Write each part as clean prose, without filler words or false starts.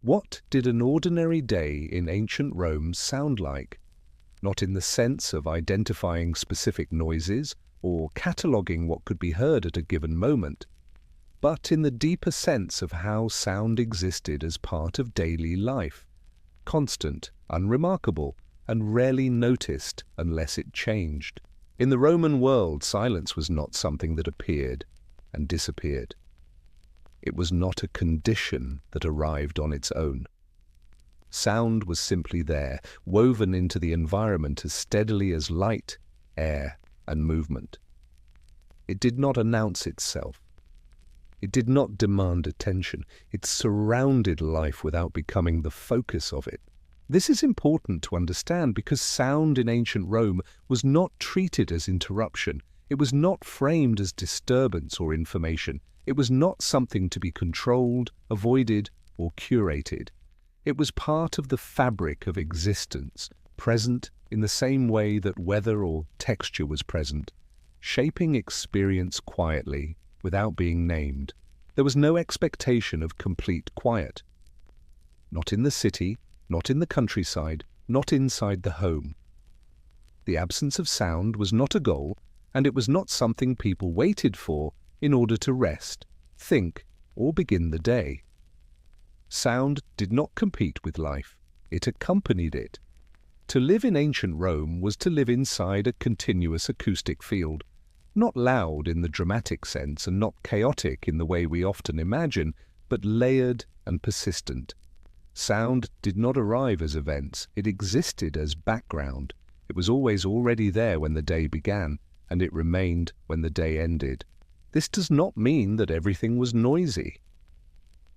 What did an ordinary day in ancient Rome sound like? Not in the sense of identifying specific noises or cataloguing what could be heard at a given moment, but in the deeper sense of how sound existed as part of daily life, constant, unremarkable, and rarely noticed unless it changed. In the Roman world, silence was not something that appeared and disappeared. It was not a condition that arrived on its own. Sound was simply there, woven into the environment as steadily as light, air, and movement. It did not announce itself. It did not demand attention. It surrounded life without becoming the focus of it. This is important to understand because sound in ancient Rome was not treated as interruption. It was not framed as disturbance or information. It was not something to be controlled, avoided, or curated. It was part of the fabric of existence, present in the same way that weather or texture was present, shaping experience quietly, without being named. There was no expectation of complete quiet. Not in the city, not in the countryside, not inside the home. The absence of sound was not a goal, and it was not something people waited for in order to rest, think, or begin the day. Sound did not compete with life, it accompanied it. To live in ancient Rome was to live inside a continuous acoustic field, not loud in the dramatic sense and not chaotic in the way we often imagine, but layered and persistent. Sound did not arrive as events, it existed as background. It was always already there when the day began, and it remained when the day ended. This does not mean that everything was noisy.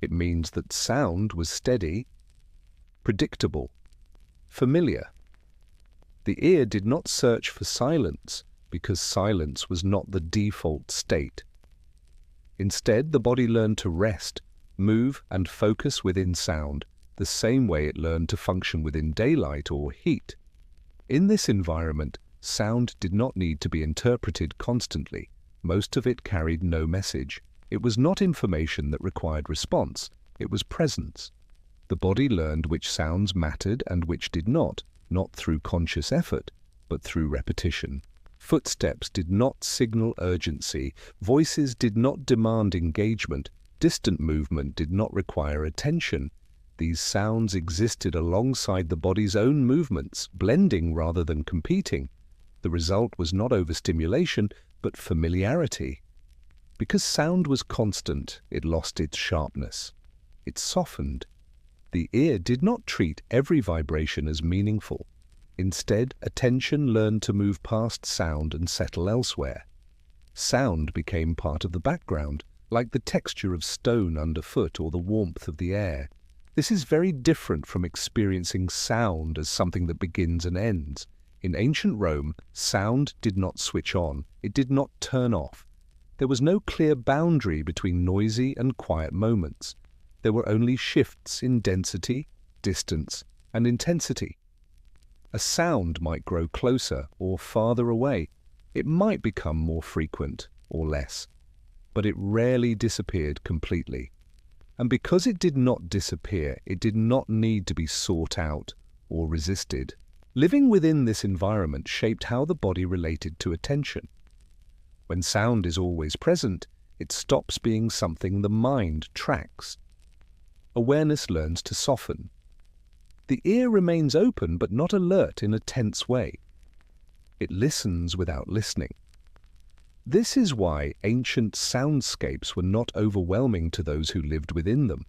It means that sound was steady, predictable, familiar. The ear did not search for silence because silence was not the default state. Instead, the body learned to rest, move, and focus within sound, the same way it learned to function within daylight or heat. In this environment, sound did not need to be interpreted constantly. Most of it carried no message. It was not information that required response. It was presence. The body learned which sounds mattered and which did not through conscious effort, but through repetition. Footsteps did not signal urgency. Voices did not demand engagement. Distant movement did not require attention. These sounds existed alongside the body's own movements, blending rather than competing. The result was not overstimulation, but familiarity. Because sound was constant, it lost its sharpness. It softened. The ear did not treat every vibration as meaningful. Instead, attention learned to move past sound and settle elsewhere. Sound became part of the background, like the texture of stone underfoot or the warmth of the air. This is very different from experiencing sound as something that begins and ends. In ancient Rome, sound did not switch on, it did not turn off. There was no clear boundary between noisy and quiet moments. There were only shifts in density, distance, and intensity. A sound might grow closer or farther away. It might become more frequent or less, but it rarely disappeared completely. And because it did not disappear, it did not need to be sought out or resisted. Living within this environment shaped how the body related to attention. When sound is always present, it stops being something the mind tracks. Awareness learns to soften. The ear remains open but not alert in a tense way. It listens without listening. This is why ancient soundscapes were not overwhelming to those who lived within them.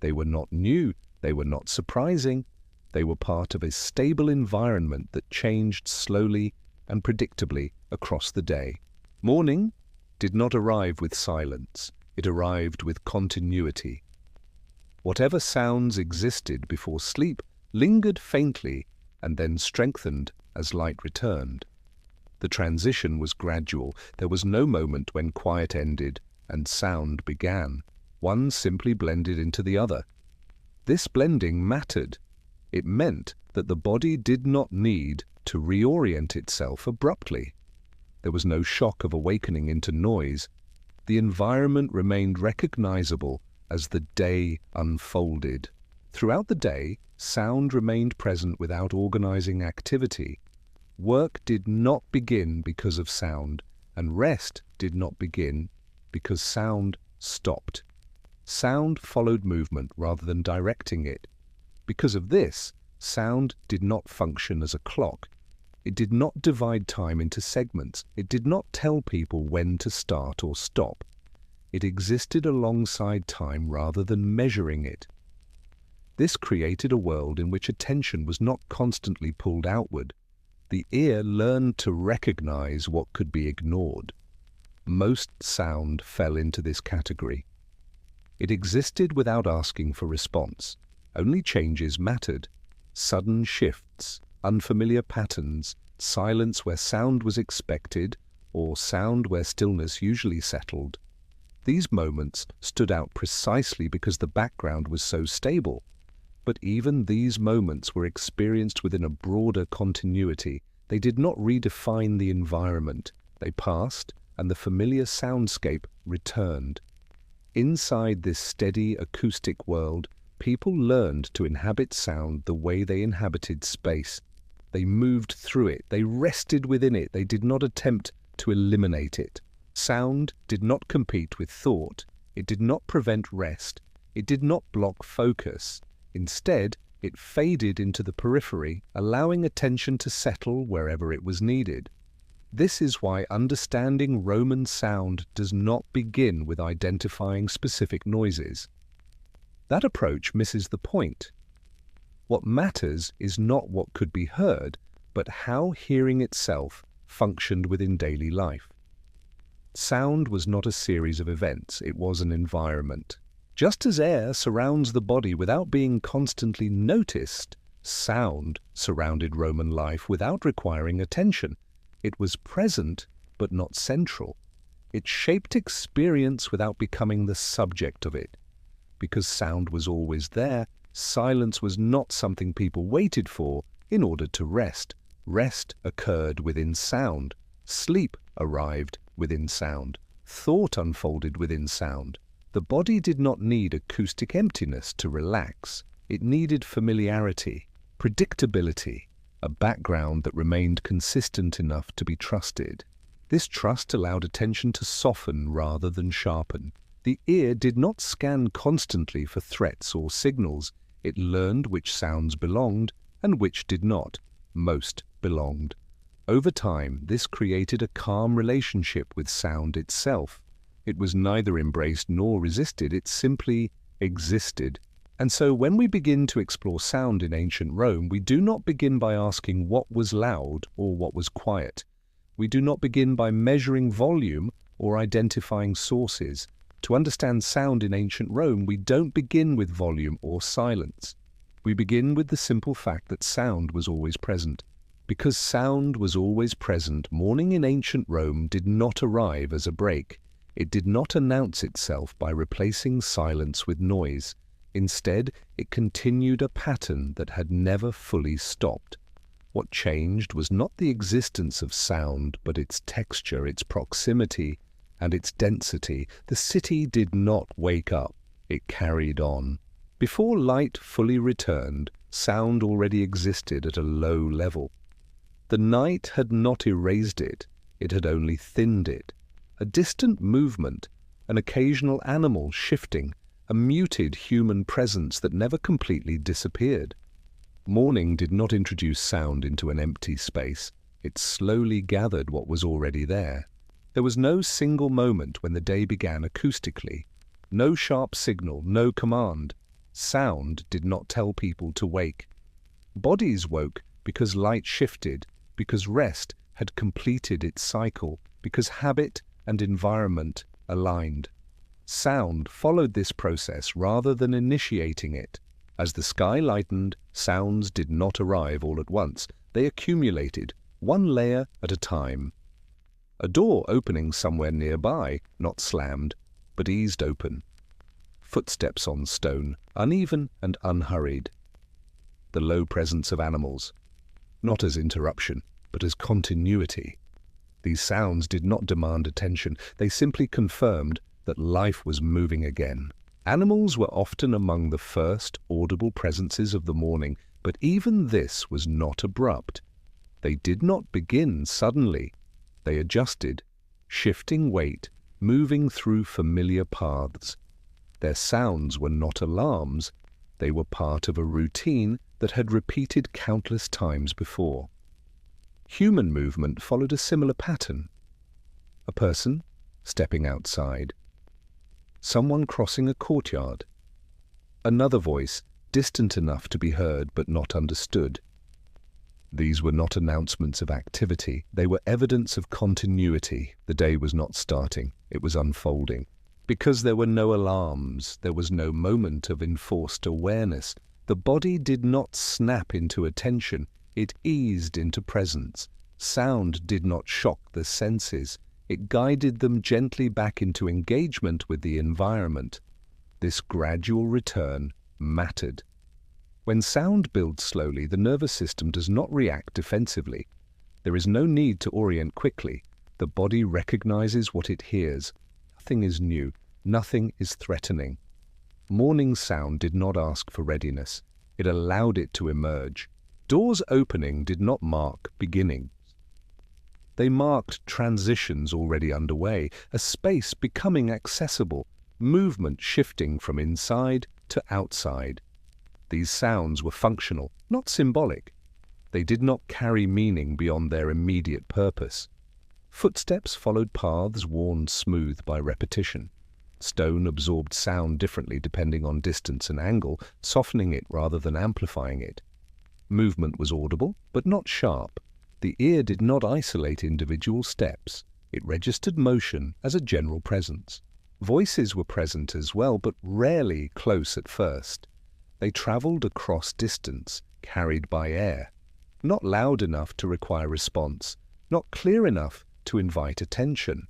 They were not new, they were not surprising. They were part of a stable environment that changed slowly and predictably across the day. Morning did not arrive with silence, it arrived with continuity. Whatever sounds existed before sleep lingered faintly and then strengthened as light returned. The transition was gradual. There was no moment when quiet ended and sound began. One simply blended into the other. This blending mattered. It meant that the body did not need to reorient itself abruptly. There was no shock of awakening into noise. The environment remained recognizable as the day unfolded. Throughout the day, sound remained present without organizing activity. Work did not begin because of sound, and rest did not begin because sound stopped. Sound followed movement rather than directing it. Because of this, sound did not function as a clock. It did not divide time into segments. It did not tell people when to start or stop. It existed alongside time rather than measuring it. This created a world in which attention was not constantly pulled outward. The ear learned to recognize what could be ignored. Most sound fell into this category. It existed without asking for response. Only changes mattered. Sudden shifts, unfamiliar patterns, silence where sound was expected, or sound where stillness usually settled. These moments stood out precisely because the background was so stable. But even these moments were experienced within a broader continuity. They did not redefine the environment. They passed, and the familiar soundscape returned. Inside this steady acoustic world, people learned to inhabit sound the way they inhabited space. They moved through it. They rested within it. They did not attempt to eliminate it. Sound did not compete with thought. It did not prevent rest. It did not block focus. Instead, it faded into the periphery, allowing attention to settle wherever it was needed. This is why understanding Roman sound does not begin with identifying specific noises. That approach misses the point. What matters is not what could be heard, but how hearing itself functioned within daily life. Sound was not a series of events, it was an environment. Just as air surrounds the body without being constantly noticed, sound surrounded Roman life without requiring attention. It was present, but not central. It shaped experience without becoming the subject of it. Because sound was always there, silence was not something people waited for in order to rest. Rest occurred within sound. Sleep arrived within sound. Thought unfolded within sound. The body did not need acoustic emptiness to relax. It needed familiarity, predictability, a background that remained consistent enough to be trusted. This trust allowed attention to soften rather than sharpen. The ear did not scan constantly for threats or signals. It learned which sounds belonged and which did not. Most belonged. Over time, this created a calm relationship with sound itself. It was neither embraced nor resisted, it simply existed. And so when we begin to explore sound in ancient Rome, we do not begin by asking what was loud or what was quiet. We do not begin by measuring volume or identifying sources. To understand sound in ancient Rome, we don't begin with volume or silence. We begin with the simple fact that sound was always present. Because sound was always present, morning in ancient Rome did not arrive as a break. It did not announce itself by replacing silence with noise. Instead, it continued a pattern that had never fully stopped. What changed was not the existence of sound, but its texture, its proximity, and its density. The city did not wake up, it carried on. Before light fully returned, sound already existed at a low level. The night had not erased it, it had only thinned it. A distant movement, an occasional animal shifting, a muted human presence that never completely disappeared. Morning did not introduce sound into an empty space. It slowly gathered what was already there. There was no single moment when the day began acoustically. No sharp signal, no command. Sound did not tell people to wake. Bodies woke because light shifted, because rest had completed its cycle, because habit and environment aligned. Sound followed this process rather than initiating it. As the sky lightened, sounds did not arrive all at once. They accumulated, one layer at a time. A door opening somewhere nearby, not slammed, but eased open. Footsteps on stone, uneven and unhurried. The low presence of animals, not as interruption, but as continuity. These sounds did not demand attention, they simply confirmed that life was moving again. Animals were often among the first audible presences of the morning, but even this was not abrupt. They did not begin suddenly. They adjusted, shifting weight, moving through familiar paths. Their sounds were not alarms. They were part of a routine that had repeated countless times before. Human movement followed a similar pattern. A person stepping outside. Someone crossing a courtyard. Another voice, distant enough to be heard but not understood. These were not announcements of activity. They were evidence of continuity. The day was not starting. It was unfolding. Because there were no alarms, there was no moment of enforced awareness. The body did not snap into attention. It eased into presence. Sound did not shock the senses. It guided them gently back into engagement with the environment. This gradual return mattered. When sound builds slowly, the nervous system does not react defensively. There is no need to orient quickly. The body recognizes what it hears. Nothing is new. Nothing is threatening. Morning sound did not ask for readiness. It allowed it to emerge. Doors opening did not mark beginnings. They marked transitions already underway, a space becoming accessible, movement shifting from inside to outside. These sounds were functional, not symbolic. They did not carry meaning beyond their immediate purpose. Footsteps followed paths worn smooth by repetition. Stone absorbed sound differently depending on distance and angle, softening it rather than amplifying it. Movement was audible, but not sharp. The ear did not isolate individual steps. It registered motion as a general presence. Voices were present as well, but rarely close at first. They traveled across distance, carried by air. Not loud enough to require response, not clear enough to invite attention.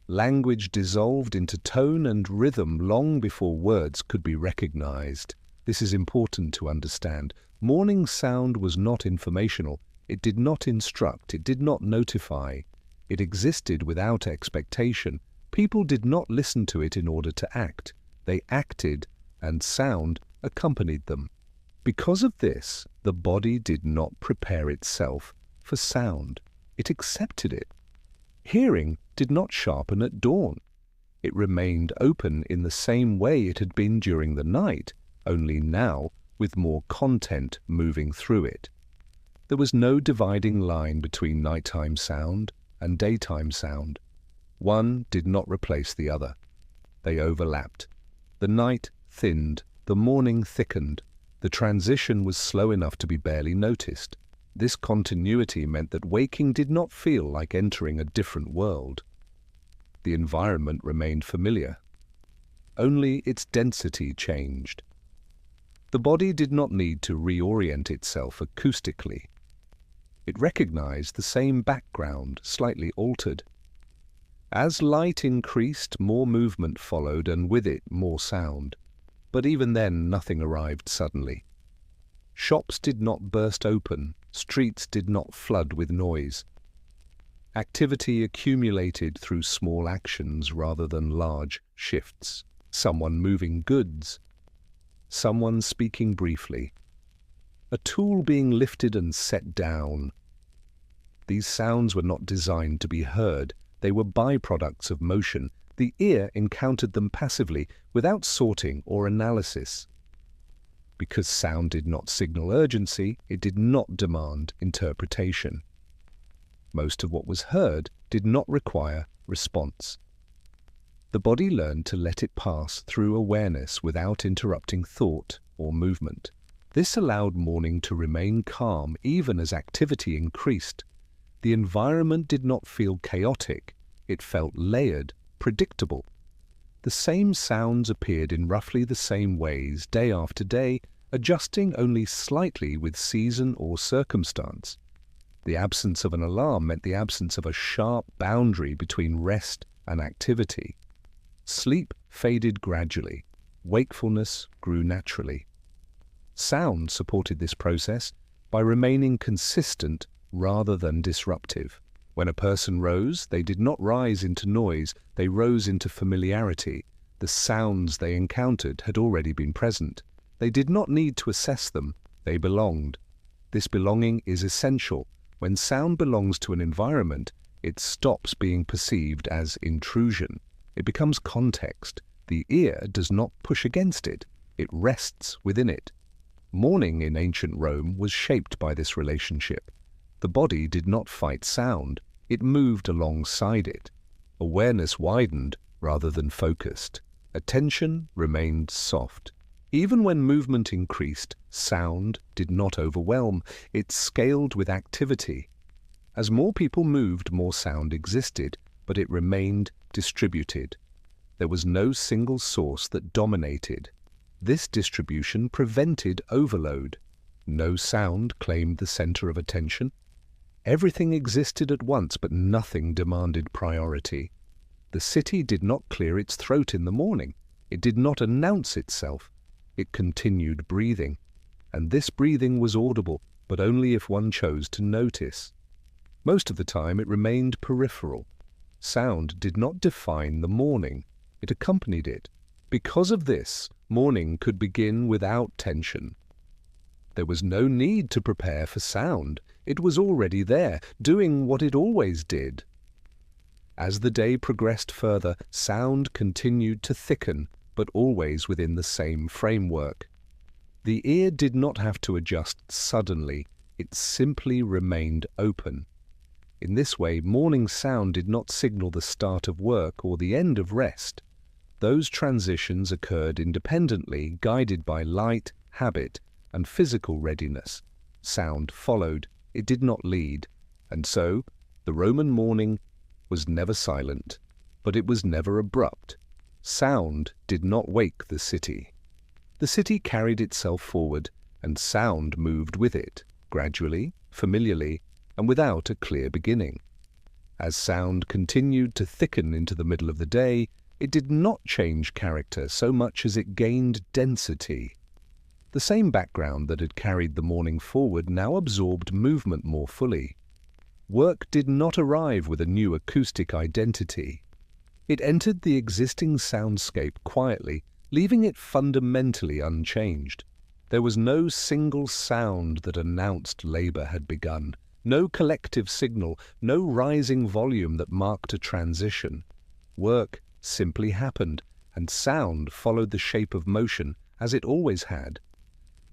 Language dissolved into tone and rhythm long before words could be recognized. This is important to understand. Morning sound was not informational. It did not instruct. It did not notify. It existed without expectation. People did not listen to it in order to act. They acted, and sound accompanied them. Because of this, the body did not prepare itself for sound. It accepted it. Hearing did not sharpen at dawn. It remained open in the same way it had been during the night, only now with more content moving through it. There was no dividing line between nighttime sound and daytime sound. One did not replace the other. They overlapped. The night thinned, the morning thickened. The transition was slow enough to be barely noticed. This continuity meant that waking did not feel like entering a different world. The environment remained familiar. Only its density changed. The body did not need to reorient itself acoustically. It recognized the same background, slightly altered. As light increased, more movement followed, and with it more sound. But even then, nothing arrived suddenly. Shops did not burst open. Streets did not flood with noise. Activity accumulated through small actions rather than large shifts. Someone moving goods. Someone speaking briefly. A tool being lifted and set down. These sounds were not designed to be heard. They were byproducts of motion. The ear encountered them passively, without sorting or analysis. Because sound did not signal urgency, it did not demand interpretation. Most of what was heard did not require response. The body learned to let it pass through awareness without interrupting thought or movement. This allowed morning to remain calm even as activity increased. The environment did not feel chaotic. It felt layered, predictable. The same sounds appeared in roughly the same ways day after day, adjusting only slightly with season or circumstance. The absence of an alarm meant the absence of a sharp boundary between rest and activity. Sleep faded gradually. Wakefulness grew naturally. Sound supported this process by remaining consistent rather than disruptive. When a person rose, they did not rise into noise, they rose into familiarity. The sounds they encountered had already been present. They did not need to assess them. They belonged. This belonging is essential. When sound belongs to an environment, it stops being perceived as intrusion. It becomes context. The ear does not push against it. It rests within it. Mourning in ancient Rome was shaped by this relationship. The body did not fight sound. It moved alongside it. Awareness widened rather than focused. Attention remained soft. Even when movement increased, sound did not overwhelm. It scaled with activity. As more people moved, more sound existed, but it remained distributed. There was no single source that dominated. This distribution prevented overload. No sound claimed the center of attention. Everything existed at once, but nothing demanded priority. The city did not clear its throat in the morning. It did not announce itself. It continued breathing. And this breathing was audible, but only if one chose to notice. Most of the time it remained peripheral. Sound did not define the morning. It accompanied it. Because of this, morning could begin without tension. There was no need to prepare for sound. It was already there, doing what it always did. As the day progressed further, sound continued to thicken, but always within the same framework. The ear did not have to adjust suddenly. It simply remained open. In this way, morning sound did not signal the start of work or the end of rest. Those transitions occurred independently, guided by light, habit, and physical readiness. Sound followed. It did not lead. And so, the Roman morning was never silent, but it was never abrupt. Sound did not wake the city. The city carried itself forward, and sound moved with it, gradually, familiarly, and without a clear beginning. As sound continued to thicken into the middle of the day, it did not change character so much as it gained density. The same background that had carried the morning forward now absorbed movement more fully. Work did not arrive with a new acoustic identity. It entered the existing soundscape quietly, leaving it fundamentally unchanged. There was no single sound that announced labor had begun, no collective signal, no rising volume that marked a transition. Work simply happened, and sound followed the shape of motion as it always had.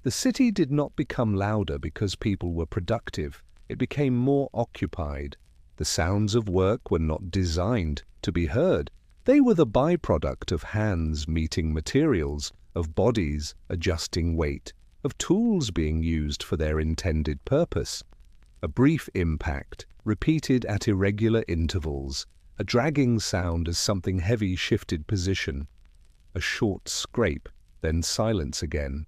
The city did not become louder because people were productive. It became more occupied. The sounds of work were not designed to be heard. They were the byproduct of hands meeting materials, of bodies adjusting weight, of tools being used for their intended purpose. A brief impact, repeated at irregular intervals, a dragging sound as something heavy shifted position, a short scrape, then silence again.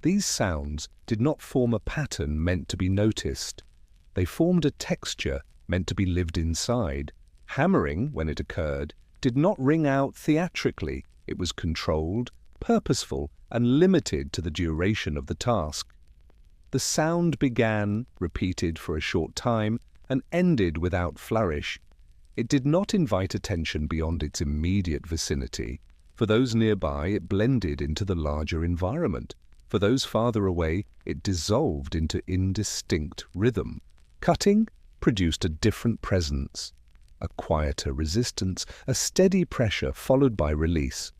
These sounds did not form a pattern meant to be noticed. They formed a texture meant to be lived inside. Hammering, when it occurred, did not ring out theatrically. It was controlled, purposeful, and limited to the duration of the task. The sound began, repeated for a short time, and ended without flourish. It did not invite attention beyond its immediate vicinity. For those nearby, it blended into the larger environment. For those farther away, it dissolved into indistinct rhythm. Cutting produced a different presence, a quieter resistance, a steady pressure followed by release.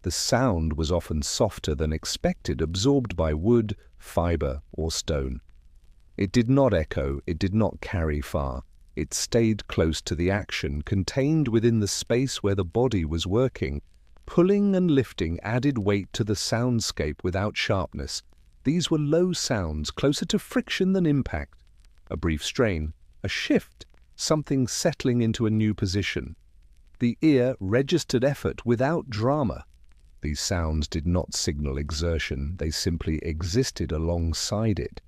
The sound was often softer than expected, absorbed by wood, fiber, or stone. It did not echo, it did not carry far. It stayed close to the action, contained within the space where the body was working. Pulling and lifting added weight to the soundscape without sharpness. These were low sounds, closer to friction than impact. A brief strain, a shift, something settling into a new position. The ear registered effort without drama. These sounds did not signal exertion, they simply existed alongside it.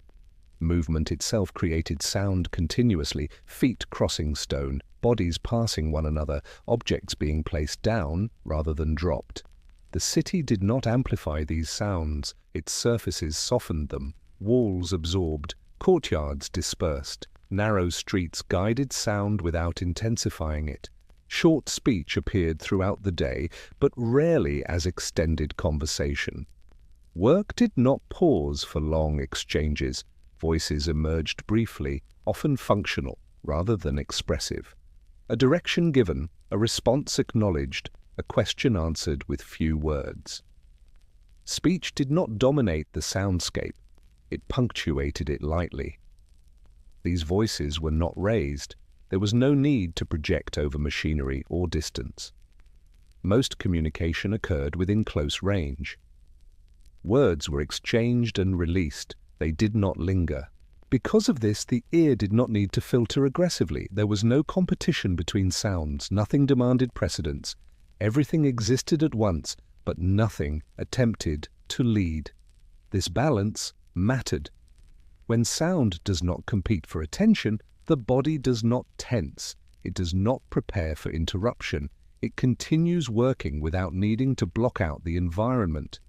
Movement itself created sound continuously, feet crossing stone, bodies passing one another, objects being placed down rather than dropped. The city did not amplify these sounds, its surfaces softened them, walls absorbed, courtyards dispersed, narrow streets guided sound without intensifying it. Short speech appeared throughout the day, but rarely as extended conversation. Work did not pause for long exchanges. Voices emerged briefly, often functional rather than expressive. A direction given, a response acknowledged, a question answered with few words. Speech did not dominate the soundscape. It punctuated it lightly. These voices were not raised. There was no need to project over machinery or distance. Most communication occurred within close range. Words were exchanged and released. They did not linger. Because of this, the ear did not need to filter aggressively. There was no competition between sounds. Nothing demanded precedence. Everything existed at once, but nothing attempted to lead. This balance mattered. When sound does not compete for attention, the body does not tense. It does not prepare for interruption. It continues working without needing to block out the environment.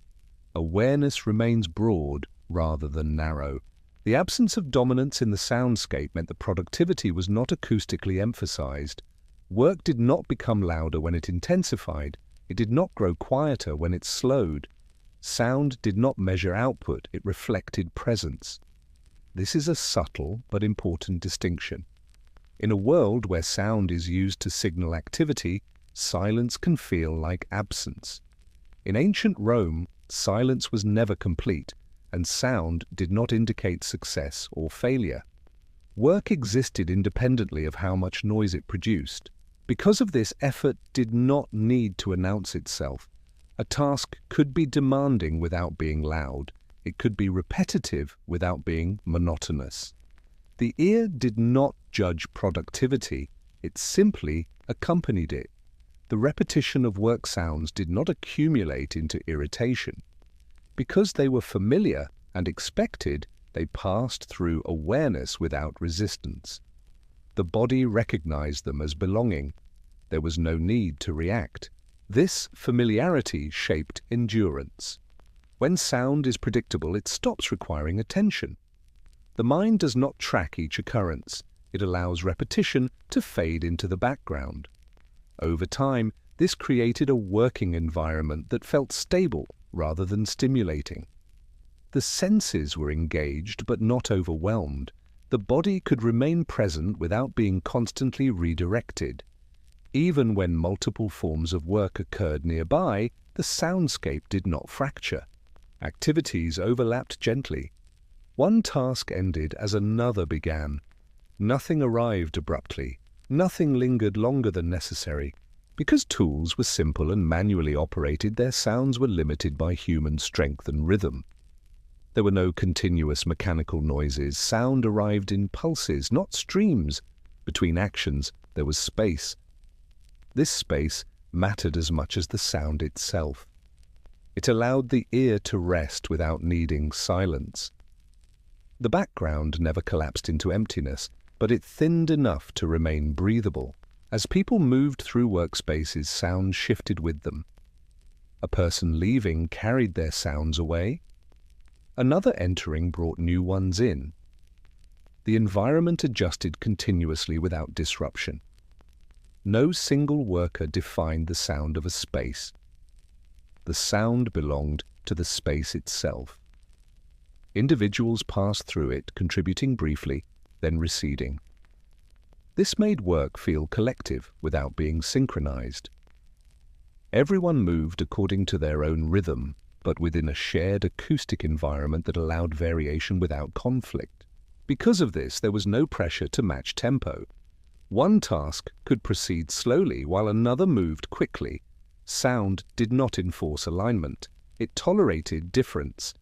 Awareness remains broad rather than narrow. The absence of dominance in the soundscape meant that productivity was not acoustically emphasized. Work did not become louder when it intensified. It did not grow quieter when it slowed. Sound did not measure output, it reflected presence. This is a subtle but important distinction. In a world where sound is used to signal activity, silence can feel like absence. In ancient Rome, silence was never complete, and sound did not indicate success or failure. Work existed independently of how much noise it produced. Because of this, effort did not need to announce itself. A task could be demanding without being loud. It could be repetitive without being monotonous. The ear did not judge productivity. It simply accompanied it. The repetition of work sounds did not accumulate into irritation. Because they were familiar and expected, they passed through awareness without resistance. The body recognized them as belonging. There was no need to react. This familiarity shaped endurance. When sound is predictable, it stops requiring attention. The mind does not track each occurrence. It allows repetition to fade into the background. Over time, this created a working environment that felt stable rather than stimulating. The senses were engaged but not overwhelmed. The body could remain present without being constantly redirected. Even when multiple forms of work occurred nearby, the soundscape did not fracture. Activities overlapped gently. One task ended as another began. Nothing arrived abruptly. Nothing lingered longer than necessary. Because tools were simple and manually operated, their sounds were limited by human strength and rhythm. There were no continuous mechanical noises. Sound arrived in pulses, not streams. Between actions, there was space. This space mattered as much as the sound itself. It allowed the ear to rest without needing silence. The background never collapsed into emptiness, but it thinned enough to remain breathable. As people moved through workspaces, sound shifted with them. A person leaving carried their sounds away. Another entering brought new ones in. The environment adjusted continuously without disruption. No single worker defined the sound of a space. The sound belonged to the space itself. Individuals passed through it, contributing briefly, then receding. This made work feel collective without being synchronized. Everyone moved according to their own rhythm, but within a shared acoustic environment that allowed variation without conflict. Because of this, there was no pressure to match tempo. One task could proceed slowly while another moved quickly. Sound did not enforce alignment. It tolerated difference.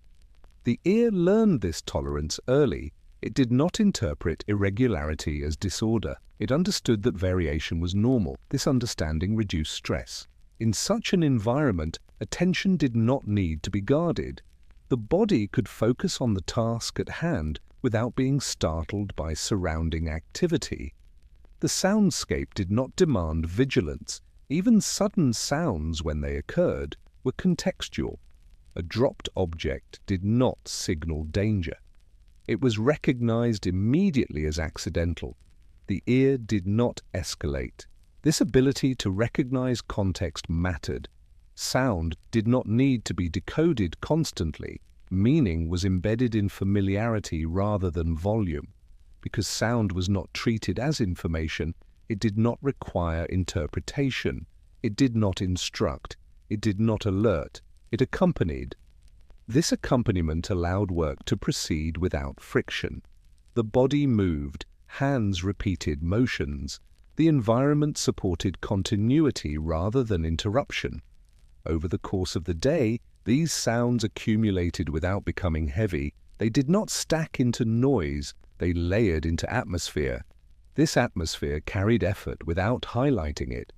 The ear learned this tolerance early. It did not interpret irregularity as disorder. It understood that variation was normal. This understanding reduced stress. In such an environment, attention did not need to be guarded. The body could focus on the task at hand without being startled by surrounding activity. The soundscape did not demand vigilance. Even sudden sounds, when they occurred, were contextual. A dropped object did not signal danger. It was recognized immediately as accidental. The ear did not escalate. This ability to recognize context mattered. Sound did not need to be decoded constantly. Meaning was embedded in familiarity rather than volume. Because sound was not treated as information, it did not require interpretation. It did not instruct. It did not alert. It accompanied. This accompaniment allowed work to proceed without friction. The body moved, hands repeated motions. The environment supported continuity rather than interruption. Over the course of the day, these sounds accumulated without becoming heavy. They did not stack into noise, they layered into atmosphere. This atmosphere carried effort without highlighting it.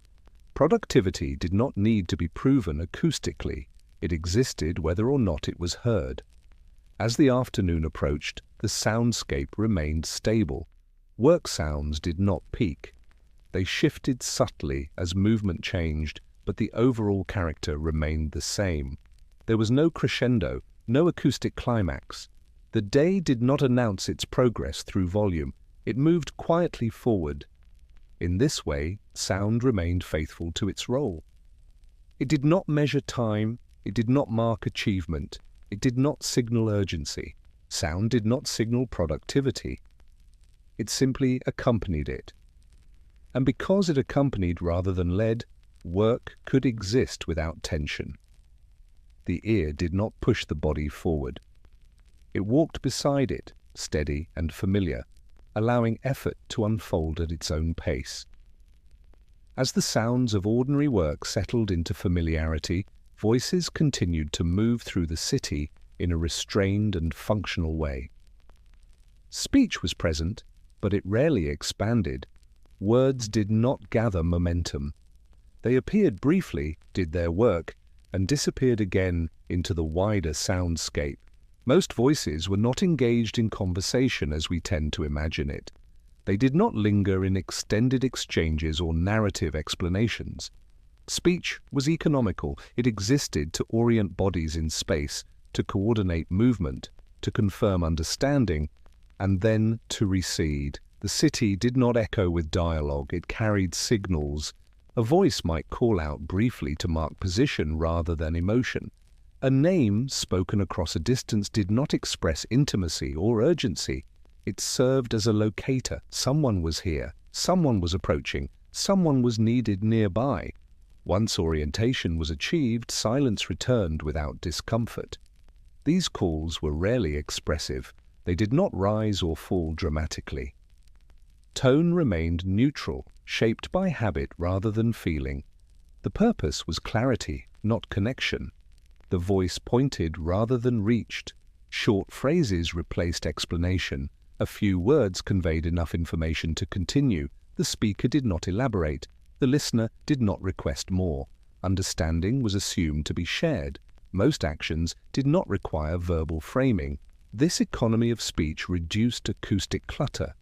Productivity did not need to be proven acoustically. It existed whether or not it was heard. As the afternoon approached, the soundscape remained stable. Work sounds did not peak. They shifted subtly as movement changed, but the overall character remained the same. There was no crescendo, no acoustic climax. The day did not announce its progress through volume. It moved quietly forward. In this way, sound remained faithful to its role. It did not measure time. It did not mark achievement. It did not signal urgency. Sound did not signal productivity. It simply accompanied it. And because it accompanied rather than led, work could exist without tension. The ear did not push the body forward. It walked beside it, steady and familiar, allowing effort to unfold at its own pace. As the sounds of ordinary work settled into familiarity, voices continued to move through the city in a restrained and functional way. Speech was present, but it rarely expanded. Words did not gather momentum. They appeared briefly, did their work, and disappeared again into the wider soundscape. Most voices were not engaged in conversation as we tend to imagine it. They did not linger in extended exchanges or narrative explanations. Speech was economical. It existed to orient bodies in space, to coordinate movement, to confirm understanding, and then to recede. The city did not echo with dialogue. It carried signals. A voice might call out briefly to mark position rather than emotion. A name spoken across a distance did not express intimacy or urgency. It served as a locator. Someone was here. Someone was approaching. Someone was needed nearby. Once orientation was achieved, silence returned without discomfort. These calls were rarely expressive. They did not rise or fall dramatically. Tone remained neutral, shaped by habit rather than feeling. The purpose was clarity, not connection. The voice pointed rather than reached. Short phrases replaced explanation. A few words conveyed enough information to continue. The speaker did not elaborate. The listener did not request more. Understanding was assumed to be shared. Most actions did not require verbal framing. This economy of speech reduced acoustic clutter.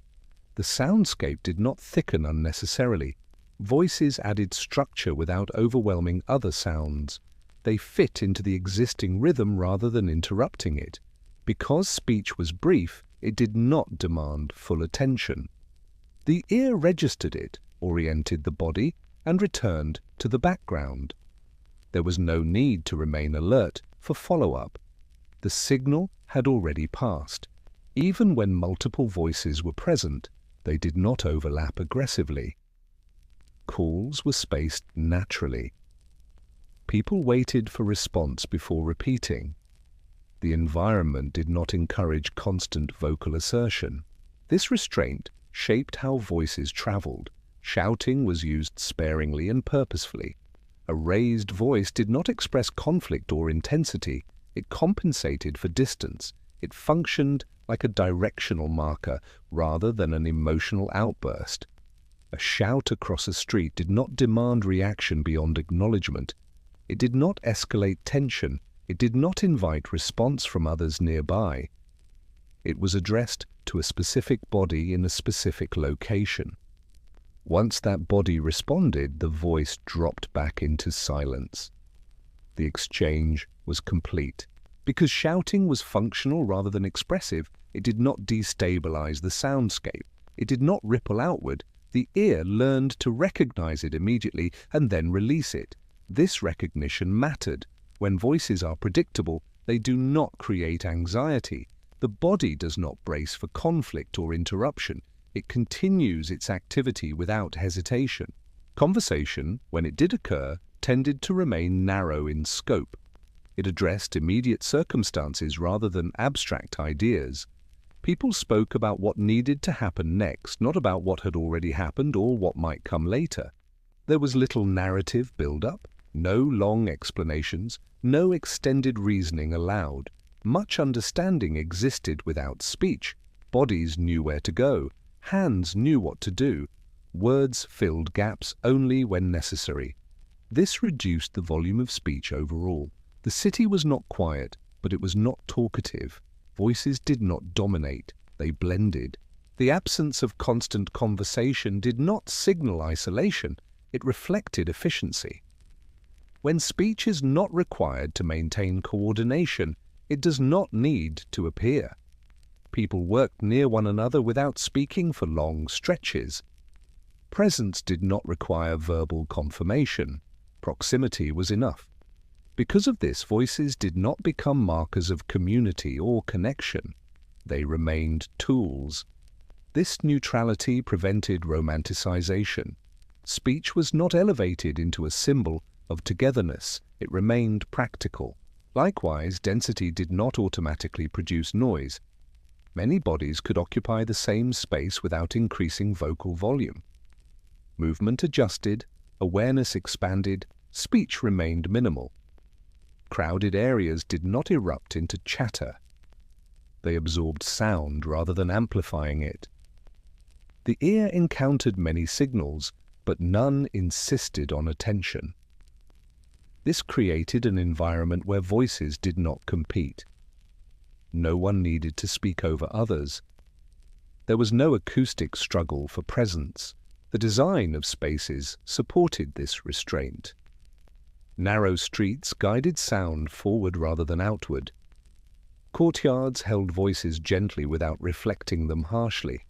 The soundscape did not thicken unnecessarily. Voices added structure without overwhelming other sounds. They fit into the existing rhythm rather than interrupting it. Because speech was brief, it did not demand full attention. The ear registered it, oriented the body, and returned to the background. There was no need to remain alert for follow-up. The signal had already passed. Even when multiple voices were present, they did not overlap aggressively. Calls were spaced naturally. People waited for response before repeating. The environment did not encourage constant vocal assertion. This restraint shaped how voices traveled. Shouting was used sparingly and purposefully. A raised voice did not express conflict or intensity. It compensated for distance. It functioned like a directional marker rather than an emotional outburst. A shout across a street did not demand reaction beyond acknowledgement. It did not escalate tension. It did not invite response from others nearby. It was addressed to a specific body in a specific location. Once that body responded, the voice dropped back into silence. The exchange was complete. Because shouting was functional rather than expressive, it did not destabilize the soundscape. It did not ripple outward. The ear learned to recognize it immediately and then release it. This recognition mattered. When voices are predictable, they do not create anxiety. The body does not brace for conflict or interruption. It continues its activity without hesitation. Conversation, when it did occur, tended to remain narrow in scope. It addressed immediate circumstances rather than abstract ideas. People spoke about what needed to happen next, not about what had already happened or what might come later. There was little narrative build-up, no long explanations, no extended reasoning allowed. Much understanding existed without speech. Bodies knew where to go. Hands knew what to do. Words filled gaps only when necessary. This reduced the volume of speech overall. The city was not quiet, but it was not talkative. Voices did not dominate, they blended. The absence of constant conversation did not signal isolation, it reflected efficiency. When speech is not required to maintain coordination, it does not need to appear. People worked near one another without speaking for long stretches. Presence did not require verbal confirmation. Proximity was enough. Because of this, voices did not become markers of community or connection. They remained tools. This neutrality prevented romanticization. Speech was not elevated into a symbol of togetherness. It remained practical. Likewise, density did not automatically produce noise. Many bodies could occupy the same space without increasing vocal volume. Movement adjusted, awareness expanded, speech remained minimal. Crowded areas did not erupt into chatter. They absorbed sound rather than amplifying it. The ear encountered many signals, but none insisted on attention. This created an environment where voices did not compete. No one needed to speak over others. There was no acoustic struggle for presence. The design of spaces supported this restraint. Narrow streets guided sound forward rather than outward. Courtyards held voices gently without reflecting them harshly.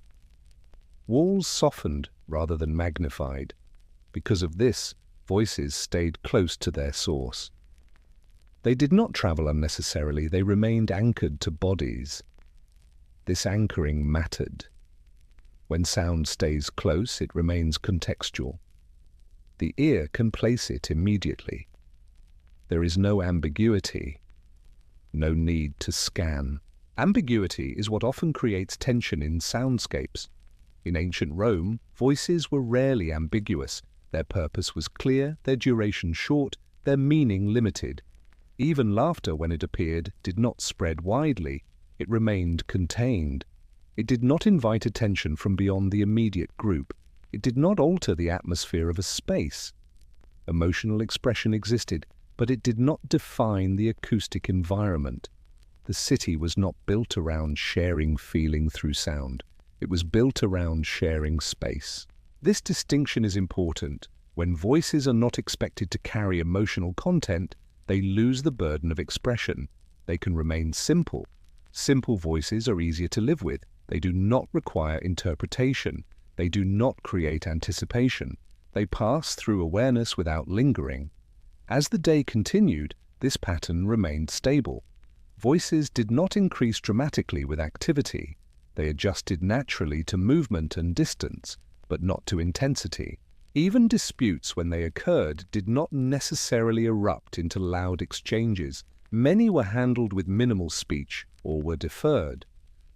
Walls softened rather than magnified. Because of this, voices stayed close to their source. They did not travel unnecessarily, they remained anchored to bodies. This anchoring mattered. When sound stays close, it remains contextual. The ear can place it immediately. There is no ambiguity, no need to scan. Ambiguity is what often creates tension in soundscapes. In ancient Rome, voices were rarely ambiguous. Their purpose was clear, their duration short, their meaning limited. Even laughter, when it appeared, did not spread widely. It remained contained. It did not invite attention from beyond the immediate group. It did not alter the atmosphere of a space. Emotional expression existed, but it did not define the acoustic environment. The city was not built around sharing feeling through sound. It was built around sharing space. This distinction is important. When voices are not expected to carry emotional content, they lose the burden of expression. They can remain simple. Simple voices are easier to live with. They do not require interpretation. They do not create anticipation. They pass through awareness without lingering. As the day continued, this pattern remained stable. Voices did not increase dramatically with activity. They adjusted naturally to movement and distance, but not to intensity. Even disputes, when they occurred, did not necessarily erupt into loud exchanges. Many were handled with minimal speech or were deferred.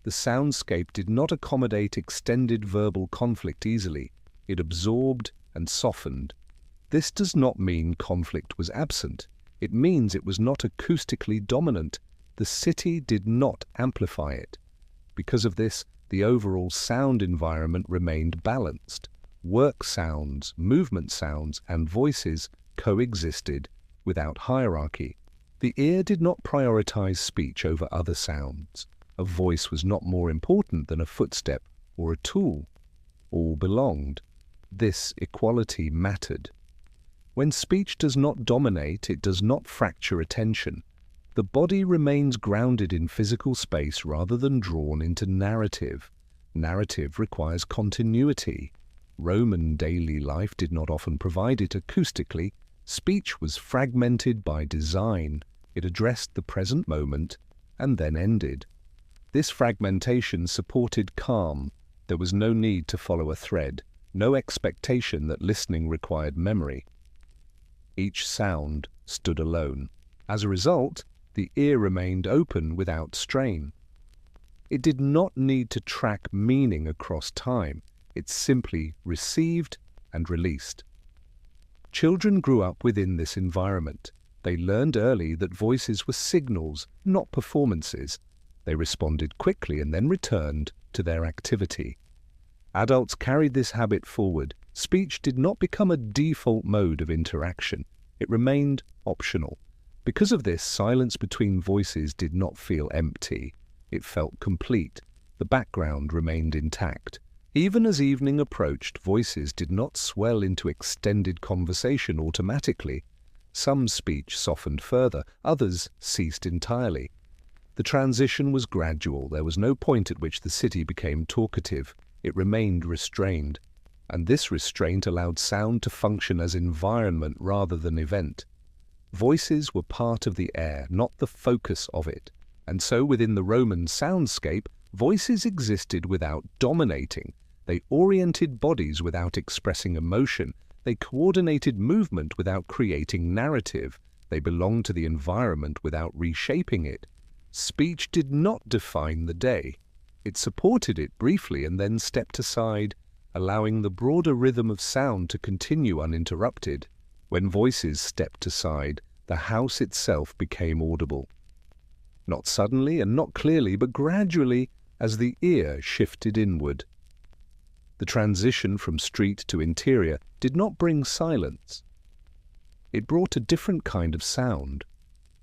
The soundscape did not accommodate extended verbal conflict easily. It absorbed and softened. This does not mean conflict was absent. It means it was not acoustically dominant. The city did not amplify it. Because of this, the overall sound environment remained balanced. Work sounds, movement sounds, and voices coexisted without hierarchy. The ear did not prioritize speech over other sounds. A voice was not more important than a footstep or a tool. All belonged. This equality mattered. When speech does not dominate, it does not fracture attention. The body remains grounded in physical space rather than drawn into narrative. Narrative requires continuity. Roman daily life did not often provide it acoustically. Speech was fragmented by design. It addressed the present moment and then ended. This fragmentation supported calm. There was no need to follow a thread, no expectation that listening required memory. Each sound stood alone. As a result, the ear remained open without strain. It did not need to track meaning across time. It simply received and released. Children grew up within this environment. They learned early that voices were signals, not performances. They responded quickly and then returned to their activity. Adults carried this habit forward. Speech did not become a default mode of interaction. It remained optional. Because of this, silence between voices did not feel empty. It felt complete. The background remained intact. Even as evening approached, voices did not swell into extended conversation automatically. Some speech softened further, others ceased entirely. The transition was gradual. There was no point at which the city became talkative. It remained restrained, and this restraint allowed sound to function as environment rather than event. Voices were part of the air, not the focus of it, and so within the Roman soundscape, voices existed without dominating. They oriented bodies without expressing emotion. They coordinated movement without creating narrative. They belonged to the environment without reshaping it. Speech did not define the day. It supported it briefly and then stepped aside, allowing the broader rhythm of sound to continue uninterrupted. When voices stepped aside, the house itself became audible. Not suddenly and not clearly, but gradually as the ear shifted inward. The transition from street to interior did not bring silence. It brought a different kind of sound,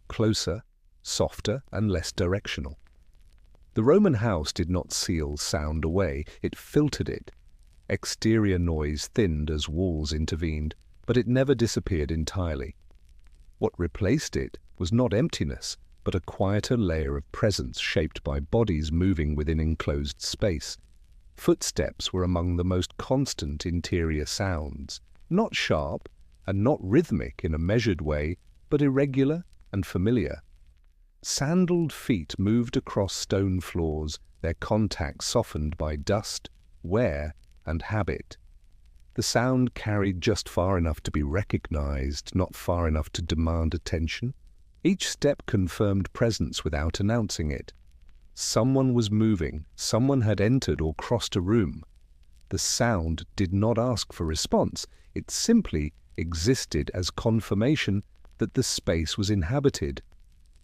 closer, softer, and less directional. The Roman house did not seal sound away, it filtered it. Exterior noise thinned as walls intervened, but it never disappeared entirely. What replaced it was not emptiness, but a quieter layer of presence shaped by bodies moving within enclosed space. Footsteps were among the most constant interior sounds, not sharp and not rhythmic in a measured way, but irregular and familiar. Sandaled feet moved across stone floors, their contact softened by dust, wear, and habit. The sound carried just far enough to be recognized, not far enough to demand attention. Each step confirmed presence without announcing it. Someone was moving, someone had entered or crossed a room. The sound did not ask for response, it simply existed as confirmation that the space was inhabited.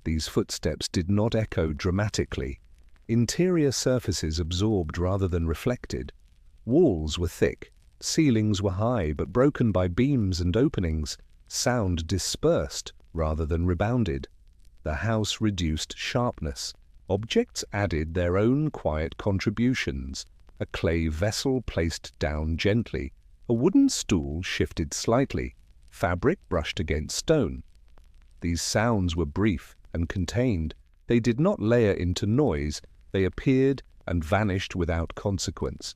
These footsteps did not echo dramatically. Interior surfaces absorbed rather than reflected. Walls were thick, ceilings were high but broken by beams and openings. Sound dispersed rather than rebounded. The house reduced sharpness. Objects added their own quiet contributions. A clay vessel placed down gently. A wooden stool shifted slightly. Fabric brushed against stone. These sounds were brief and contained. They did not layer into noise. They appeared and vanished without consequence.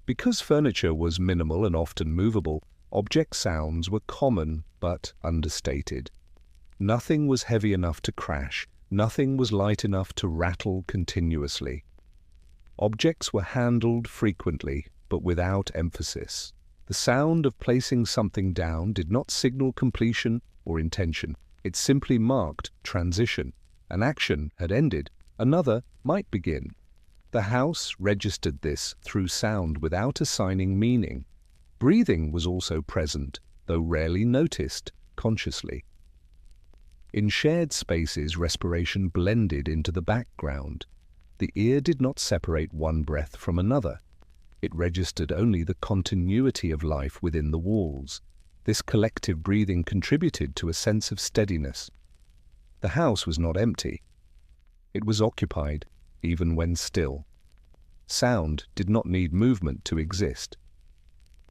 Because furniture was minimal and often movable, object sounds were common but understated. Nothing was heavy enough to crash. Nothing was light enough to rattle continuously. Objects were handled frequently, but without emphasis. The sound of placing something down did not signal completion or intention. It simply marked transition. An action had ended. Another might begin. The house registered this through sound without assigning meaning. Breathing was also present, though rarely noticed consciously. In shared spaces, respiration blended into the background. The ear did not separate one breath from another. It registered only the continuity of life within the walls. This collective breathing contributed to a sense of steadiness. The house was not empty. It was occupied, even when still. Sound did not need movement to exist.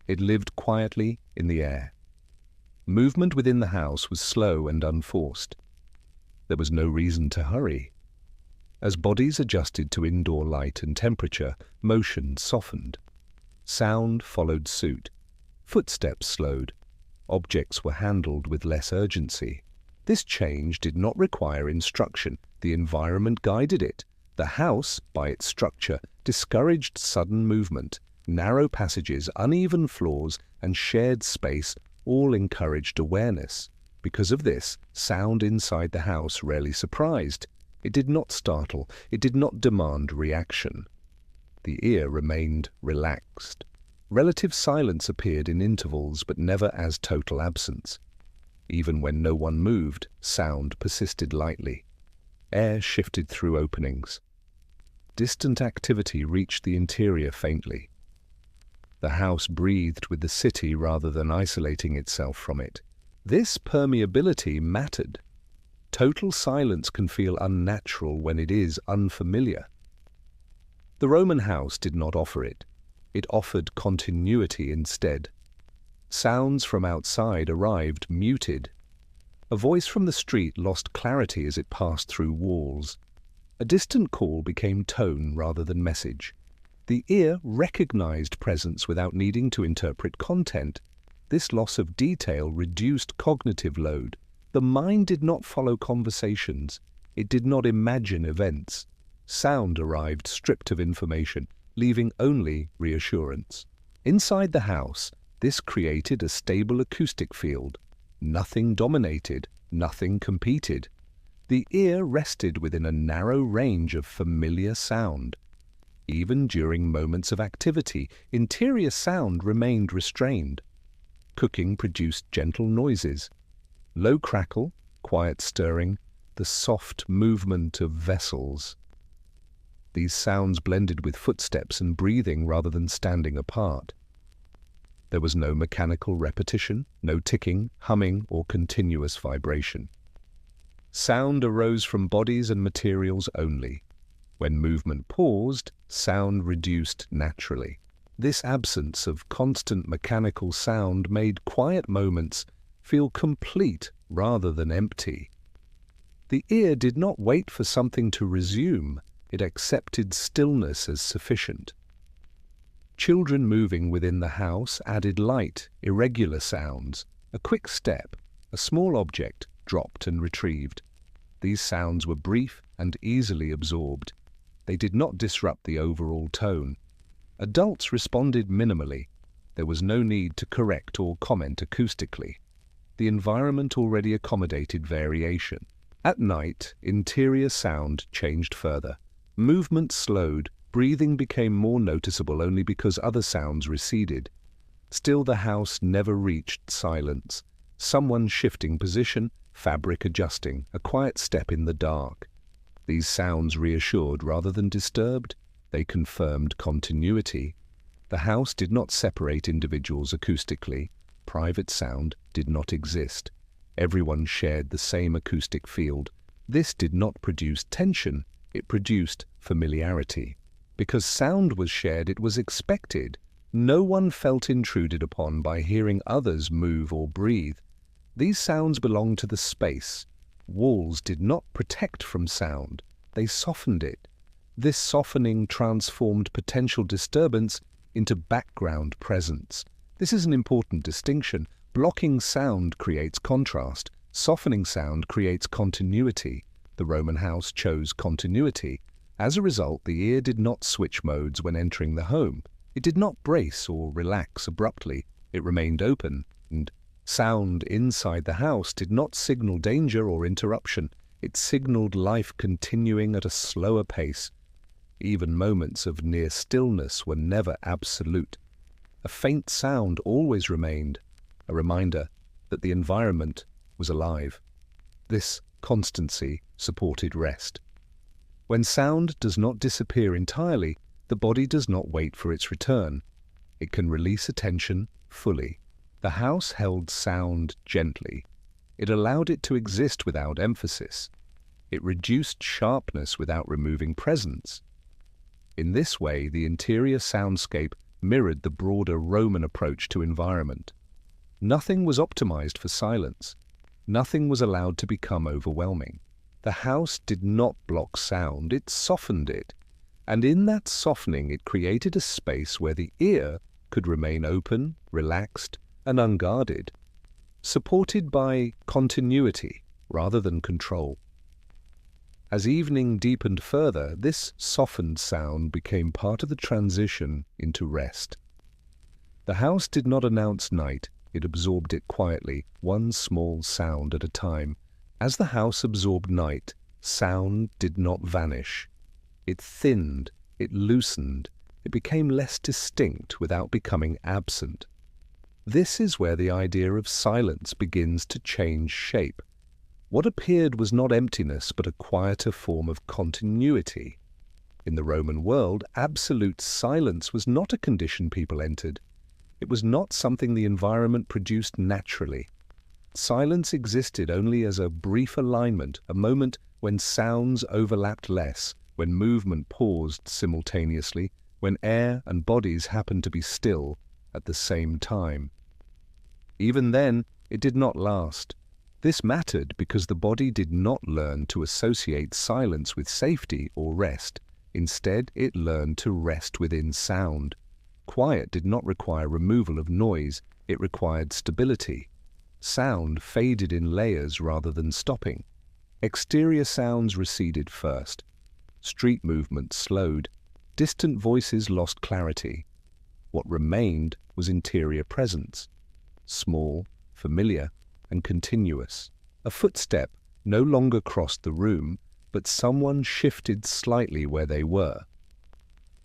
It lived quietly in the air. Movement within the house was slow and unforced. There was no reason to hurry. As bodies adjusted to indoor light and temperature, motion softened. Sound followed suit. Footsteps slowed. Objects were handled with less urgency. This change did not require instruction. The environment guided it. The house, by its structure, discouraged sudden movement. Narrow passages, uneven floors, and shared space all encouraged awareness. Because of this, sound inside the house rarely surprised. It did not startle. It did not demand reaction. The ear remained relaxed. Relative silence appeared in intervals, but never as total absence. Even when no one moved, sound persisted lightly. Air shifted through openings. Distant activity reached the interior faintly. The house breathed with the city rather than isolating itself from it. This permeability mattered. Total silence can feel unnatural when it is unfamiliar. The Roman house did not offer it. It offered continuity instead. Sounds from outside arrived muted. A voice from the street lost clarity as it passed through walls. A distant call became tone rather than message. The ear recognized presence without needing to interpret content. This loss of detail reduced cognitive load. The mind did not follow conversations. It did not imagine events. Sound arrived stripped of information, leaving only reassurance. Inside the house, this created a stable acoustic field. Nothing dominated, nothing competed. The ear rested within a narrow range of familiar sound. Even during moments of activity, interior sound remained restrained. Cooking produced gentle noises. Low crackle, quiet stirring, the soft movement of vessels. These sounds blended with footsteps and breathing rather than standing apart. There was no mechanical repetition, no ticking, humming, or continuous vibration. Sound arose from bodies and materials only. When movement paused, sound reduced naturally. This absence of constant mechanical sound made quiet moments feel complete rather than empty. The ear did not wait for something to resume. It accepted stillness as sufficient. Children moving within the house added light, irregular sounds. A quick step, a small object, dropped and retrieved. These sounds were brief and easily absorbed. They did not disrupt the overall tone. Adults responded minimally. There was no need to correct or comment acoustically. The environment already accommodated variation. At night, interior sound changed further. Movement slowed, breathing became more noticeable only because other sounds receded. Still, the house never reached silence. Someone shifting position, fabric adjusting, a quiet step in the dark. These sounds reassured rather than disturbed. They confirmed continuity. The house did not separate individuals acoustically. Private sound did not exist. Everyone shared the same acoustic field. This did not produce tension. It produced familiarity. Because sound was shared, it was expected. No one felt intruded upon by hearing others move or breathe. These sounds belonged to the space. Walls did not protect from sound. They softened it. This softening transformed potential disturbance into background presence. This is an important distinction. Blocking sound creates contrast. Softening sound creates continuity. The Roman house chose continuity. As a result, the ear did not switch modes when entering the home. It did not brace or relax abruptly. It remained open, and sound inside the house did not signal danger or interruption. It signaled life continuing at a slower pace. Even moments of near stillness were never absolute. A faint sound always remained, a reminder that the environment was alive. This constancy supported rest. When sound does not disappear entirely, the body does not wait for its return. It can release attention fully. The house held sound gently. It allowed it to exist without emphasis. It reduced sharpness without removing presence. In this way, the interior soundscape mirrored the broader Roman approach to environment. Nothing was optimized for silence. Nothing was allowed to become overwhelming. The house did not block sound, it softened it. And in that softening, it created a space where the ear could remain open, relaxed, and unguarded, supported by continuity rather than control. As evening deepened further, this softened sound became part of the transition into rest. The house did not announce night, it absorbed it quietly, one small sound at a time. As the house absorbed night, sound did not vanish. It thinned, it loosened, it became less distinct without becoming absent. This is where the idea of silence begins to change shape. What appeared was not emptiness, but a quieter form of continuity. In the Roman world, absolute silence was not a condition people entered. It was not something the environment produced naturally. Silence existed only as a brief alignment, a moment when sounds overlapped less, when movement paused simultaneously, when air and bodies happened to be still at the same time. Even then, it did not last. This mattered because the body did not learn to associate silence with safety or rest. Instead, it learned to rest within sound. Quiet did not require removal of noise, it required stability. Sound faded in layers rather than stopping. Exterior sounds receded first. Street movement slowed. Distant voices lost clarity. What remained was interior presence. Small, familiar, and continuous. A footstep no longer crossed the room, but someone shifted slightly where they were.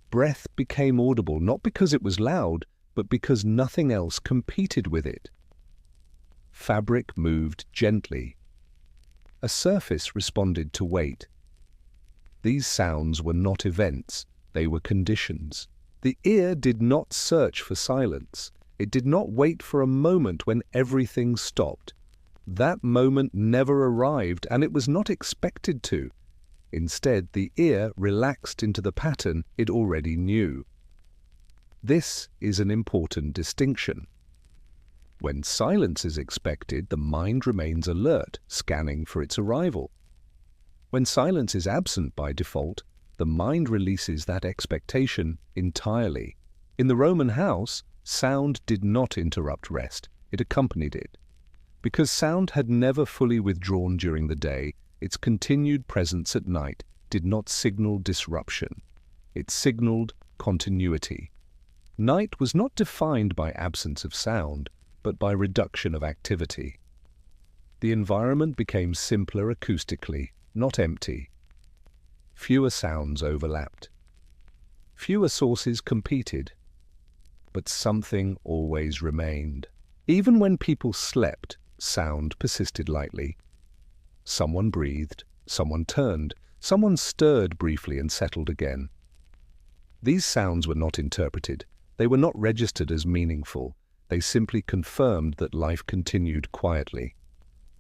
Breath became audible not because it was loud, but because nothing else competed with it. Fabric moved gently. A surface responded to weight. These sounds were not events, they were conditions. The ear did not search for silence. It did not wait for a moment when everything stopped. That moment never arrived, and it was not expected to. Instead, the ear relaxed into the pattern it already knew. This is an important distinction. When silence is expected, the mind remains alert, scanning for its arrival. When silence is absent by default, the mind releases that expectation entirely. In the Roman house, sound did not interrupt rest, it accompanied it. Because sound had never fully withdrawn during the day, its continued presence at night did not signal disruption. It signaled continuity. Night was not defined by absence of sound, but by reduction of activity. The environment became simpler acoustically, not empty. Fewer sounds overlapped. Fewer sources competed. But something always remained. Even when people slept, sound persisted lightly. Someone breathed, someone turned, someone stirred briefly and settled again. These sounds were not interpreted. They were not registered as meaningful. They simply confirmed that life continued quietly.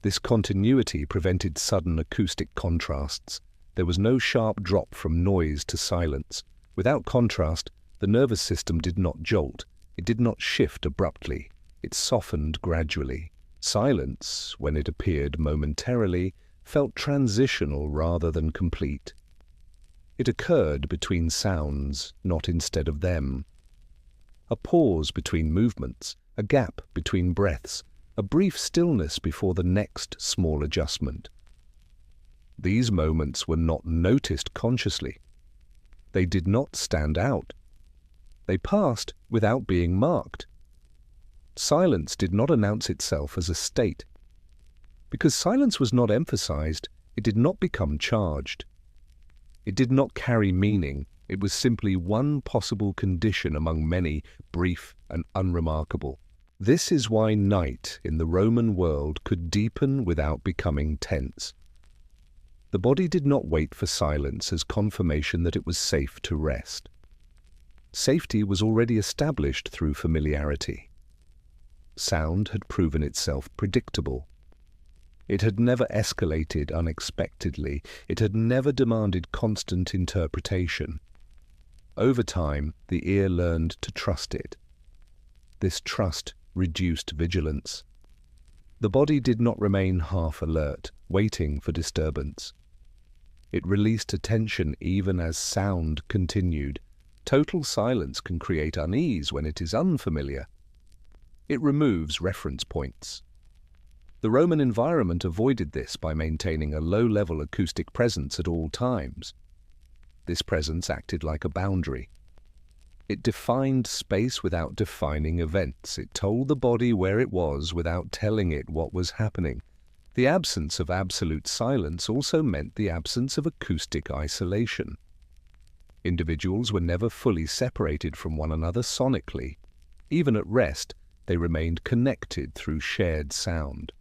This continuity prevented sudden acoustic contrasts. There was no sharp drop from noise to silence. Without contrast, the nervous system did not jolt. It did not shift abruptly. It softened gradually. Silence, when it appeared momentarily, felt transitional rather than complete. It occurred between sounds, not instead of them. A pause between movements, a gap between breaths, a brief stillness before the next small adjustment. These moments were not noticed consciously. They did not stand out. They passed without being marked. Silence did not announce itself as a state. Because silence was not emphasized, it did not become charged. It did not carry meaning. It was simply one possible condition among many, brief and unremarkable. This is why night in the Roman world could deepen without becoming tense. The body did not wait for silence as confirmation that it was safe to rest. Safety was already established through familiarity. Sound had proven itself predictable. It had never escalated unexpectedly. It had never demanded constant interpretation. Over time, the ear learned to trust it. This trust reduced vigilance. The body did not remain half alert, waiting for disturbance. It released attention even as sound continued, Total silence can create unease when it is unfamiliar. It removes reference points. The Roman environment avoided this by maintaining a low-level acoustic presence at all times. This presence acted like a boundary. It defined space without defining events. It told the body where it was without telling it what was happening. The absence of absolute silence also meant the absence of acoustic isolation. Individuals were never fully separated from one another sonically. Even at rest, they remained connected through shared sound.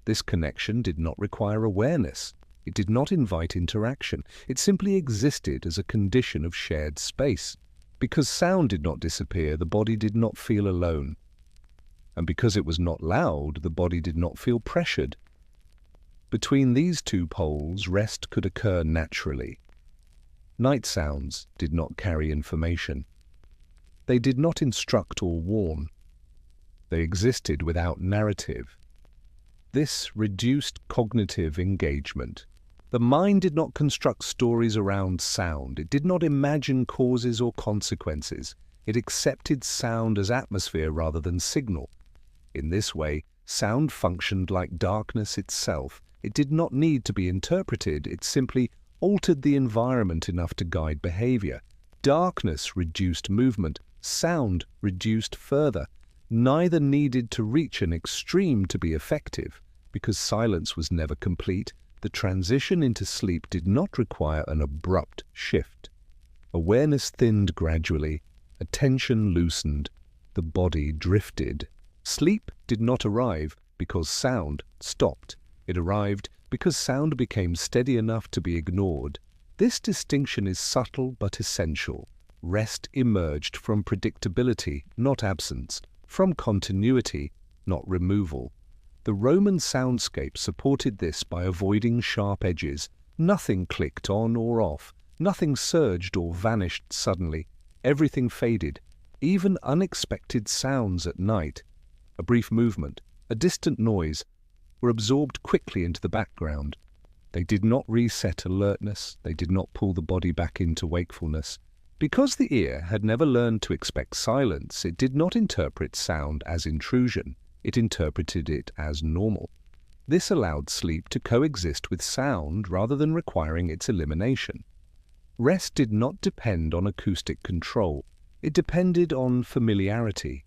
This connection did not require awareness. It did not invite interaction. It simply existed as a condition of shared space. Because sound did not disappear, the body did not feel alone. And because it was not loud, the body did not feel pressured. Between these two poles, rest could occur naturally. Night sounds did not carry information. They did not instruct or warn. They existed without narrative. This reduced cognitive engagement. The mind did not construct stories around sound. It did not imagine causes or consequences. It accepted sound as atmosphere rather than signal. In this way, sound functioned like darkness itself. It did not need to be interpreted. It simply altered the environment enough to guide behavior. Darkness reduced movement. Sound reduced further. Neither needed to reach an extreme to be effective. Because silence was never complete, the transition into sleep did not require an abrupt shift. Awareness thinned gradually, attention loosened, the body drifted. Sleep did not arrive because sound stopped. It arrived because sound became steady enough to be ignored. This distinction is subtle but essential. Rest emerged from predictability, not absence, from continuity, not removal. The Roman soundscape supported this by avoiding sharp edges. Nothing clicked on or off. Nothing surged or vanished suddenly. Everything faded. Even unexpected sounds at night, a brief movement, a distant noise, were absorbed quickly into the background. They did not reset alertness. They did not pull the body back into wakefulness. Because the ear had never learned to expect silence, it did not interpret sound as intrusion. It interpreted it as normal. This allowed sleep to coexist with sound rather than requiring its elimination. Rest did not depend on acoustic control. It depended on familiarity.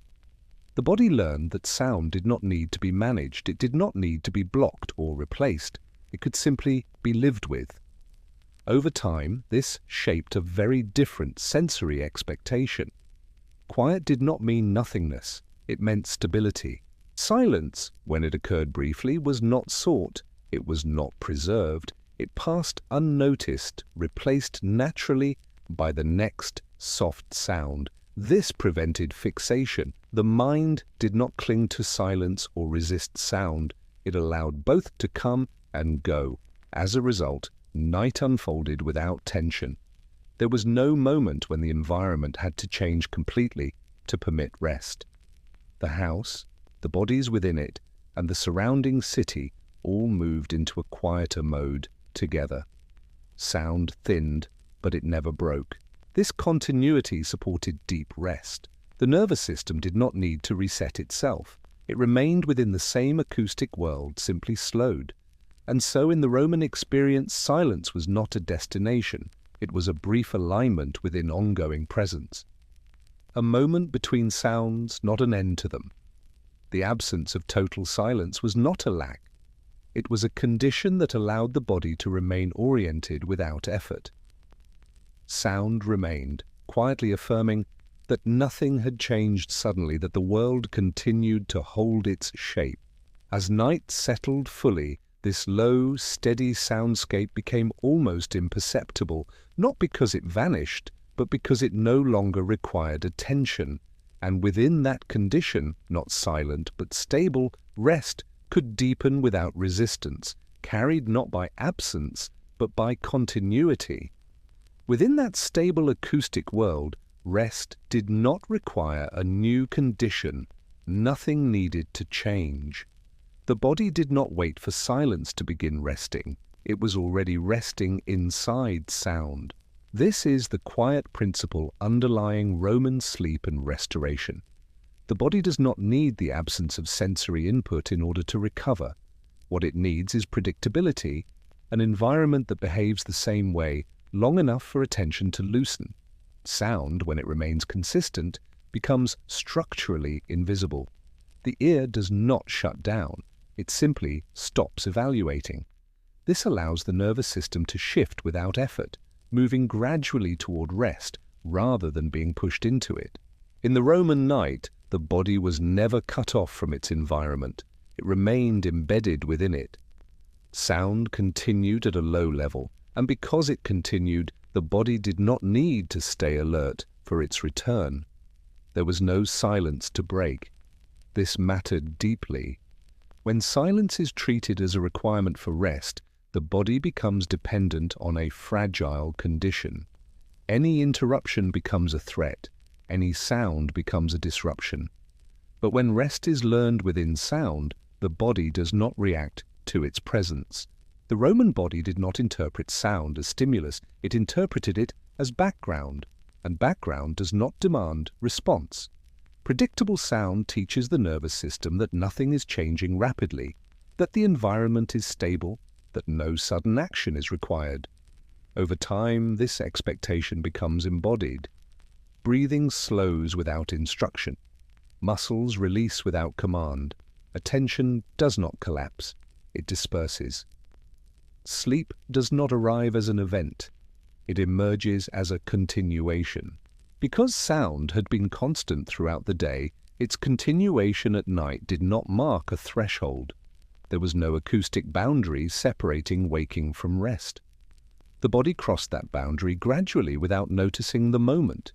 The body learned that sound did not need to be managed. It did not need to be blocked or replaced. It could simply be lived with. Over time, this shaped a very different sensory expectation. Quiet did not mean nothingness. It meant stability. Silence, when it occurred briefly, was not sought. It was not preserved. It passed unnoticed, replaced naturally by the next soft sound. This prevented fixation. The mind did not cling to silence or resist sound. It allowed both to come and go. As a result, night unfolded without tension. There was no moment when the environment had to change completely to permit rest. The house, the bodies within it, and the surrounding city all moved into a quieter mode together. Sound thinned, but it never broke. This continuity supported deep rest. The nervous system did not need to reset itself. It remained within the same acoustic world, simply slowed. And so in the Roman experience, silence was not a destination. It was a brief alignment within ongoing presence. A moment between sounds, not an end to them. The absence of total silence was not a lack. It was a condition that allowed the body to remain oriented without effort. Sound remained, quietly affirming that nothing had changed suddenly, that the world continued to hold its shape. As night settled fully, this low, steady soundscape became almost imperceptible, not because it vanished, but because it no longer required attention. And within that condition, not silent but stable, rest could deepen without resistance, carried not by absence but by continuity. Within that stable acoustic world, rest did not require a new condition. Nothing needed to change. The body did not wait for silence to begin resting. It was already resting inside sound. This is the quiet principle underlying Roman sleep and restoration. The body does not need the absence of sensory input in order to recover. What it needs is predictability, an environment that behaves the same way long enough for attention to loosen. Sound, when it remains consistent, becomes structurally invisible. The ear does not shut down, it simply stops evaluating. This allows the nervous system to shift without effort, moving gradually toward rest rather than being pushed into it. In the Roman night, the body was never cut off from its environment. It remained embedded within it. Sound continued at a low level, and because it continued, the body did not need to stay alert for its return. There was no silence to break. This mattered deeply. When silence is treated as a requirement for rest, the body becomes dependent on a fragile condition. Any interruption becomes a threat. Any sound becomes a disruption. But when rest is learned within sound, the body does not react to its presence. The Roman body did not interpret sound as stimulus, it interpreted it as background, and background does not demand response. Predictable sound teaches the nervous system that nothing is changing rapidly, that the environment is stable, that no sudden action is required. Over time, this expectation becomes embodied. Breathing slows without instruction. Muscles release without command. Attention does not collapse, it disperses. Sleep does not arrive as an event. It emerges as a continuation. Because sound had been constant throughout the day, its continuation at night did not mark a threshold. There was no acoustic boundary separating waking from rest. The body crossed that boundary gradually without noticing the moment.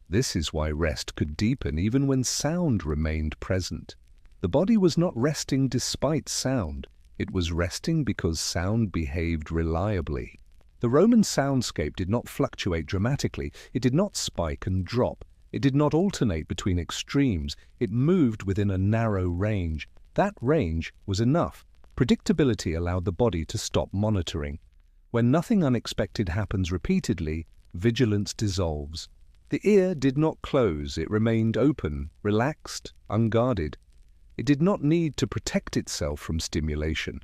This is why rest could deepen even when sound remained present. The body was not resting despite sound. It was resting because sound behaved reliably. The Roman soundscape did not fluctuate dramatically. It did not spike and drop. It did not alternate between extremes. It moved within a narrow range. That range was enough. Predictability allowed the body to stop monitoring. When nothing unexpected happens repeatedly, vigilance dissolves. The ear did not close. It remained open, relaxed, unguarded. It did not need to protect itself from stimulation.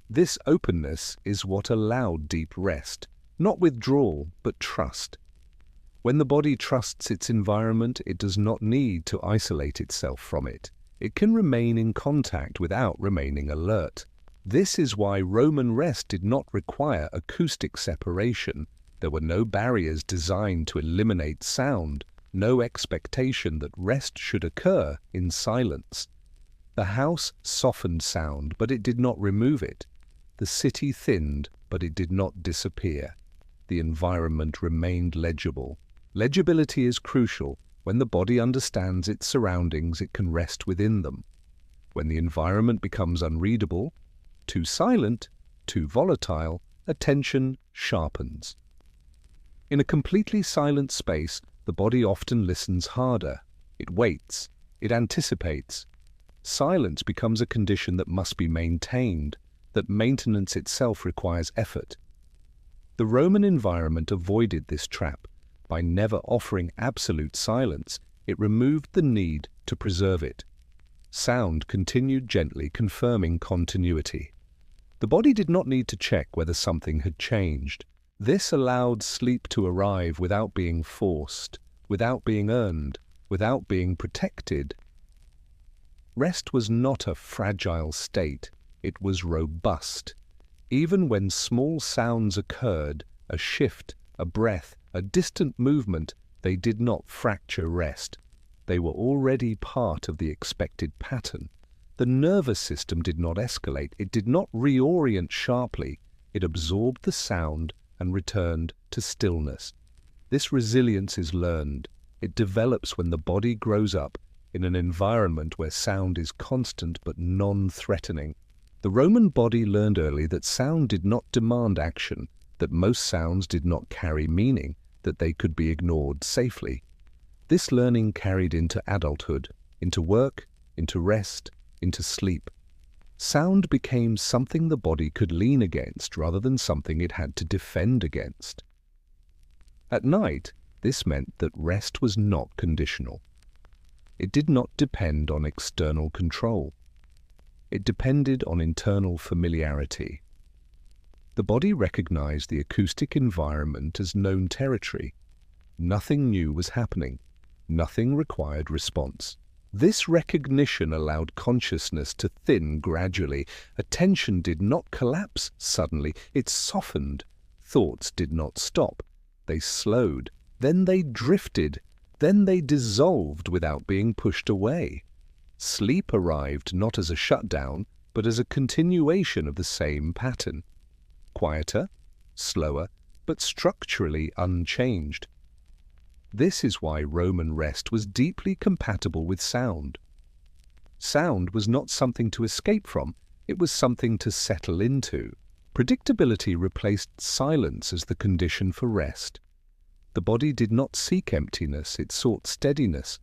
This openness is what allowed deep rest, not withdrawal, but trust. When the body trusts its environment, it does not need to isolate itself from it. It can remain in contact without remaining alert. This is why Roman rest did not require acoustic separation. There were no barriers designed to eliminate sound, no expectation that rest should occur in silence. The house softened sound, but it did not remove it. The city thinned, but it did not disappear. The environment remained legible. Legibility is crucial. When the body understands its surroundings, it can rest within them. When the environment becomes unreadable, too silent, too volatile, attention sharpens. In a completely silent space, the body often listens harder. It waits. It anticipates. Silence becomes a condition that must be maintained, that maintenance itself requires effort. The Roman environment avoided this trap. By never offering absolute silence, it removed the need to preserve it. Sound continued gently, confirming continuity. The body did not need to check whether something had changed. This allowed sleep to arrive without being forced, without being earned, without being protected. Rest was not a fragile state, it was robust. Even when small sounds occurred, a shift, a breath, a distant movement, they did not fracture rest. They were already part of the expected pattern. The nervous system did not escalate, it did not reorient sharply, it absorbed the sound and returned to stillness. This resilience is learned. It develops when the body grows up in an environment where sound is constant but non-threatening. The Roman body learned early that sound did not demand action, that most sounds did not carry meaning, that they could be ignored safely. This learning carried into adulthood, into work, into rest, into sleep. Sound became something the body could lean against rather than something it had to defend against. At night, this meant that rest was not conditional. It did not depend on external control. It depended on internal familiarity. The body recognized the acoustic environment as known territory. Nothing new was happening. Nothing required response. This recognition allowed consciousness to thin gradually. Attention did not collapse suddenly. It softened. Thoughts did not stop. They slowed. Then they drifted. Then they dissolved without being pushed away. Sleep arrived not as a shutdown, but as a continuation of the same pattern. Quieter, slower, but structurally unchanged. This is why Roman rest was deeply compatible with sound. Sound was not something to escape from, it was something to settle into. Predictability replaced silence as the condition for rest. The body did not seek emptiness, it sought steadiness.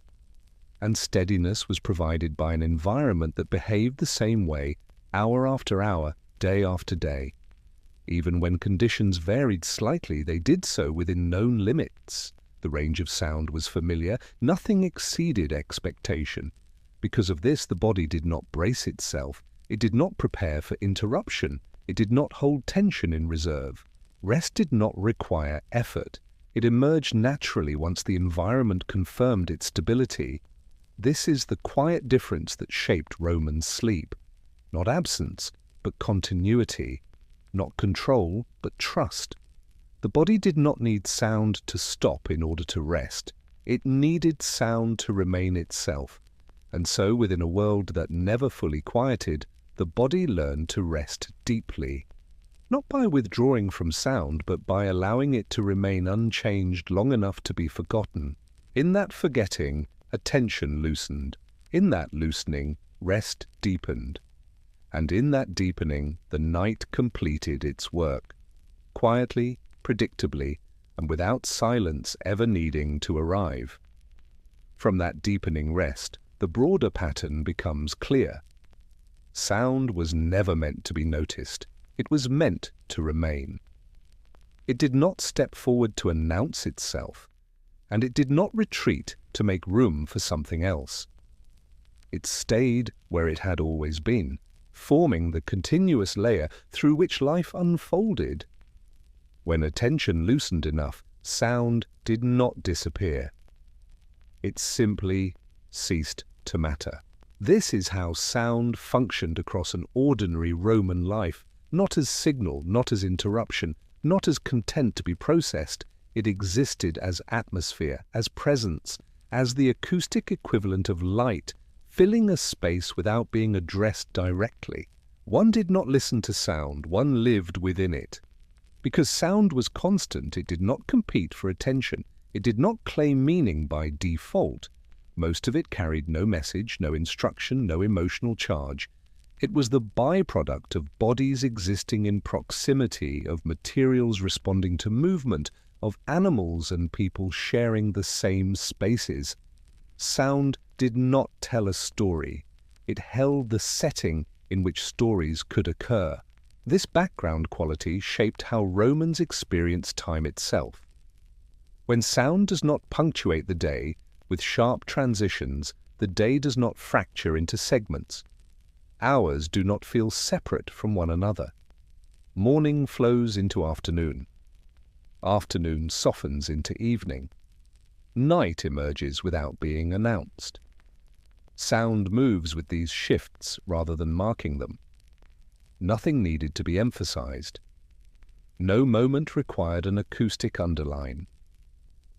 And steadiness was provided by an environment that behaved the same way, hour after hour, day after day. Even when conditions varied slightly, they did so within known limits. The range of sound was familiar, nothing exceeded expectation. Because of this, the body did not brace itself, it did not prepare for interruption, it did not hold tension in reserve. Rest did not require effort. It emerged naturally once the environment confirmed its stability. This is the quiet difference that shaped Roman sleep. Not absence, but continuity. Not control, but trust. The body did not need sound to stop in order to rest. It needed sound to remain itself. And so, within a world that never fully quieted, the body learned to rest deeply. Not by withdrawing from sound, but by allowing it to remain unchanged long enough to be forgotten. In that forgetting, attention loosened. In that loosening, rest deepened. And in that deepening, the night completed its work. Quietly, predictably, and without silence ever needing to arrive. From that deepening rest, the broader pattern becomes clear. Sound was never meant to be noticed. It was meant to remain. It did not step forward to announce itself, and it did not retreat to make room for something else. It stayed where it had always been, forming the continuous layer through which life unfolded. When attention loosened enough, sound did not disappear. It simply ceased to matter. This is how sound functioned across an ordinary Roman life, not as signal, not as interruption, not as content to be processed. It existed as atmosphere, as presence, as the acoustic equivalent of light, filling a space without being addressed directly. One did not listen to sound, one lived within it. Because sound was constant, it did not compete for attention. It did not claim meaning by default. Most of it carried no message, no instruction, no emotional charge. It was the byproduct of bodies existing in proximity, of materials responding to movement, of animals and people sharing the same spaces. Sound did not tell a story. It held the setting in which stories could occur. This background quality shaped how Romans experienced time itself. When sound does not punctuate the day with sharp transitions, the day does not fracture into segments. Hours do not feel separate from one another. Morning flows into afternoon. Afternoon softens into evening. Night emerges without being announced. Sound moves with these shifts rather than marking them. Nothing needed to be emphasized. No moment required an acoustic underline.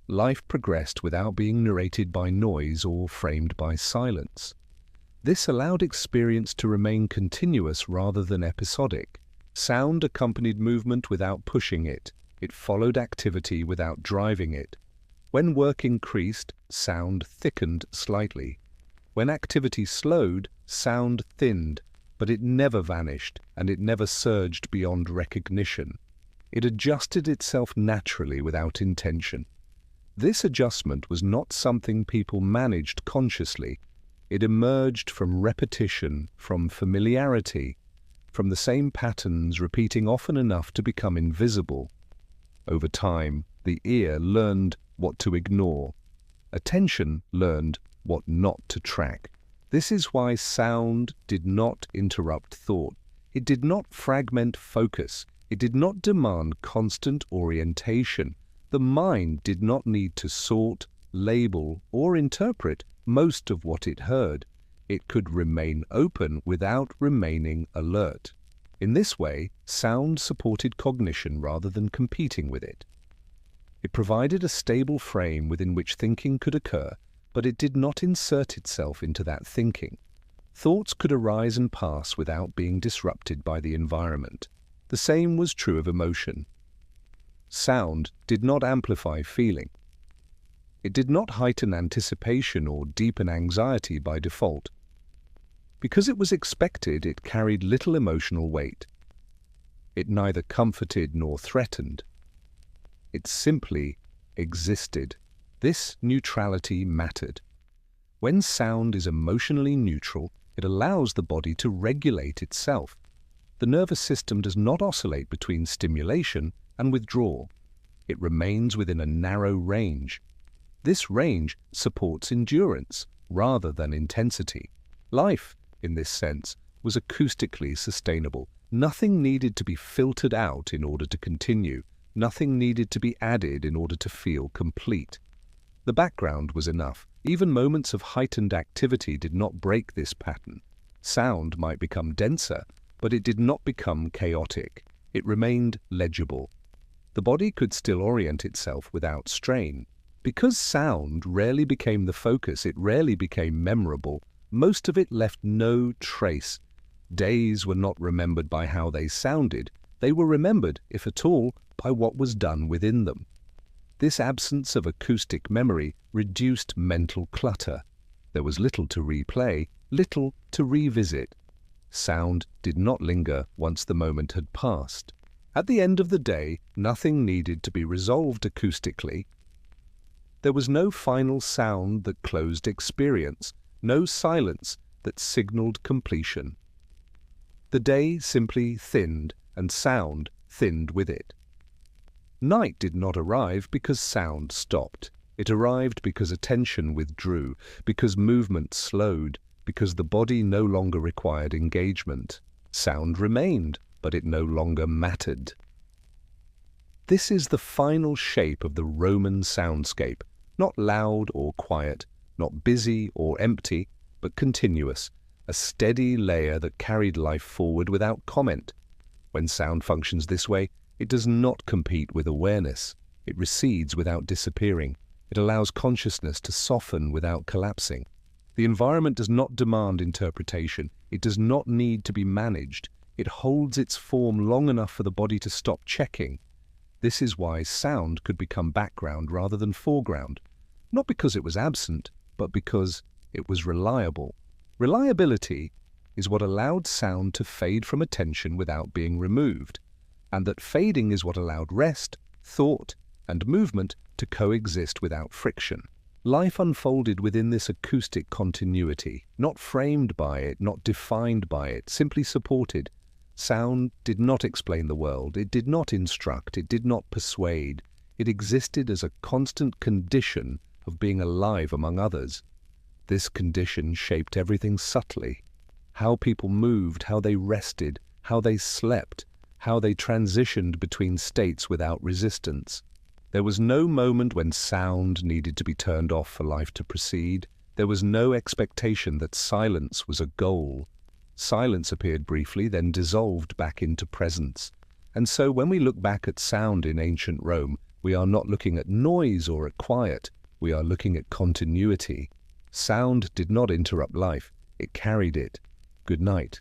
Life progressed without being narrated by noise or framed by silence. This allowed experience to remain continuous rather than episodic. Sound accompanied movement without pushing it. It followed activity without driving it. When work increased, sound thickened slightly. When activity slowed, sound thinned, but it never vanished, and it never surged beyond recognition. It adjusted itself naturally without intention. This adjustment was not something people managed consciously. It emerged from repetition, from familiarity, from the same patterns repeating often enough to become invisible. Over time, The ear learned what to ignore. Attention learned what not to track. This is why sound did not interrupt thought. It did not fragment focus. It did not demand constant orientation. The mind did not need to sort, label, or interpret most of what it heard. It could remain open without remaining alert. In this way, sound supported cognition rather than competing with it. It provided a stable frame within which thinking could occur, but it did not insert itself into that thinking. Thoughts could arise and pass without being disrupted by the environment. The same was true of emotion. Sound did not amplify feeling. It did not heighten anticipation or deepen anxiety by default. Because it was expected, it carried little emotional weight. It neither comforted nor threatened. It simply existed. This neutrality mattered. When sound is emotionally neutral, it allows the body to regulate itself. The nervous system does not oscillate between stimulation and withdrawal. It remains within a narrow range. This range supports endurance rather than intensity. Life, in this sense, was acoustically sustainable. Nothing needed to be filtered out in order to continue. Nothing needed to be added in order to feel complete. The background was enough. Even moments of heightened activity did not break this pattern. Sound might become denser, but it did not become chaotic. It remained legible. The body could still orient itself without strain. Because sound rarely became the focus, it rarely became memorable. Most of it left no trace. Days were not remembered by how they sounded. They were remembered, if at all, by what was done within them. This absence of acoustic memory reduced mental clutter. There was little to replay, little to revisit. Sound did not linger once the moment had passed. At the end of the day, nothing needed to be resolved acoustically. There was no final sound that closed experience, no silence that signaled completion. The day simply thinned, and sound thinned with it. Night did not arrive because sound stopped. It arrived because attention withdrew, because movement slowed, because the body no longer required engagement. Sound remained, but it no longer mattered. This is the final shape of the Roman soundscape, not loud or quiet, not busy or empty, but continuous, a steady layer that carried life forward without comment. When sound functions this way, it does not compete with awareness. It recedes without disappearing. It allows consciousness to soften without collapsing. The environment does not demand interpretation. It does not need to be managed. It holds its form long enough for the body to stop checking. This is why sound could become background rather than foreground, not because it was absent, but because it was reliable. Reliability is what allowed sound to fade from attention without being removed, and that fading is what allowed rest, thought, and movement to coexist without friction. Life unfolded within this acoustic continuity, not framed by it, not defined by it, simply supported. Sound did not explain the world, it did not instruct, it did not persuade. It existed as a constant condition of being alive among others. This condition shaped everything subtly. How people moved, how they rested, how they slept, how they transitioned between states without resistance. There was no moment when sound needed to be turned off for life to proceed. There was no expectation that silence was a goal. Silence appeared briefly, then dissolved back into presence. And so when we look back at sound in ancient Rome, we are not looking at noise or at quiet. We are looking at continuity. Sound did not interrupt life. It carried it. Good night.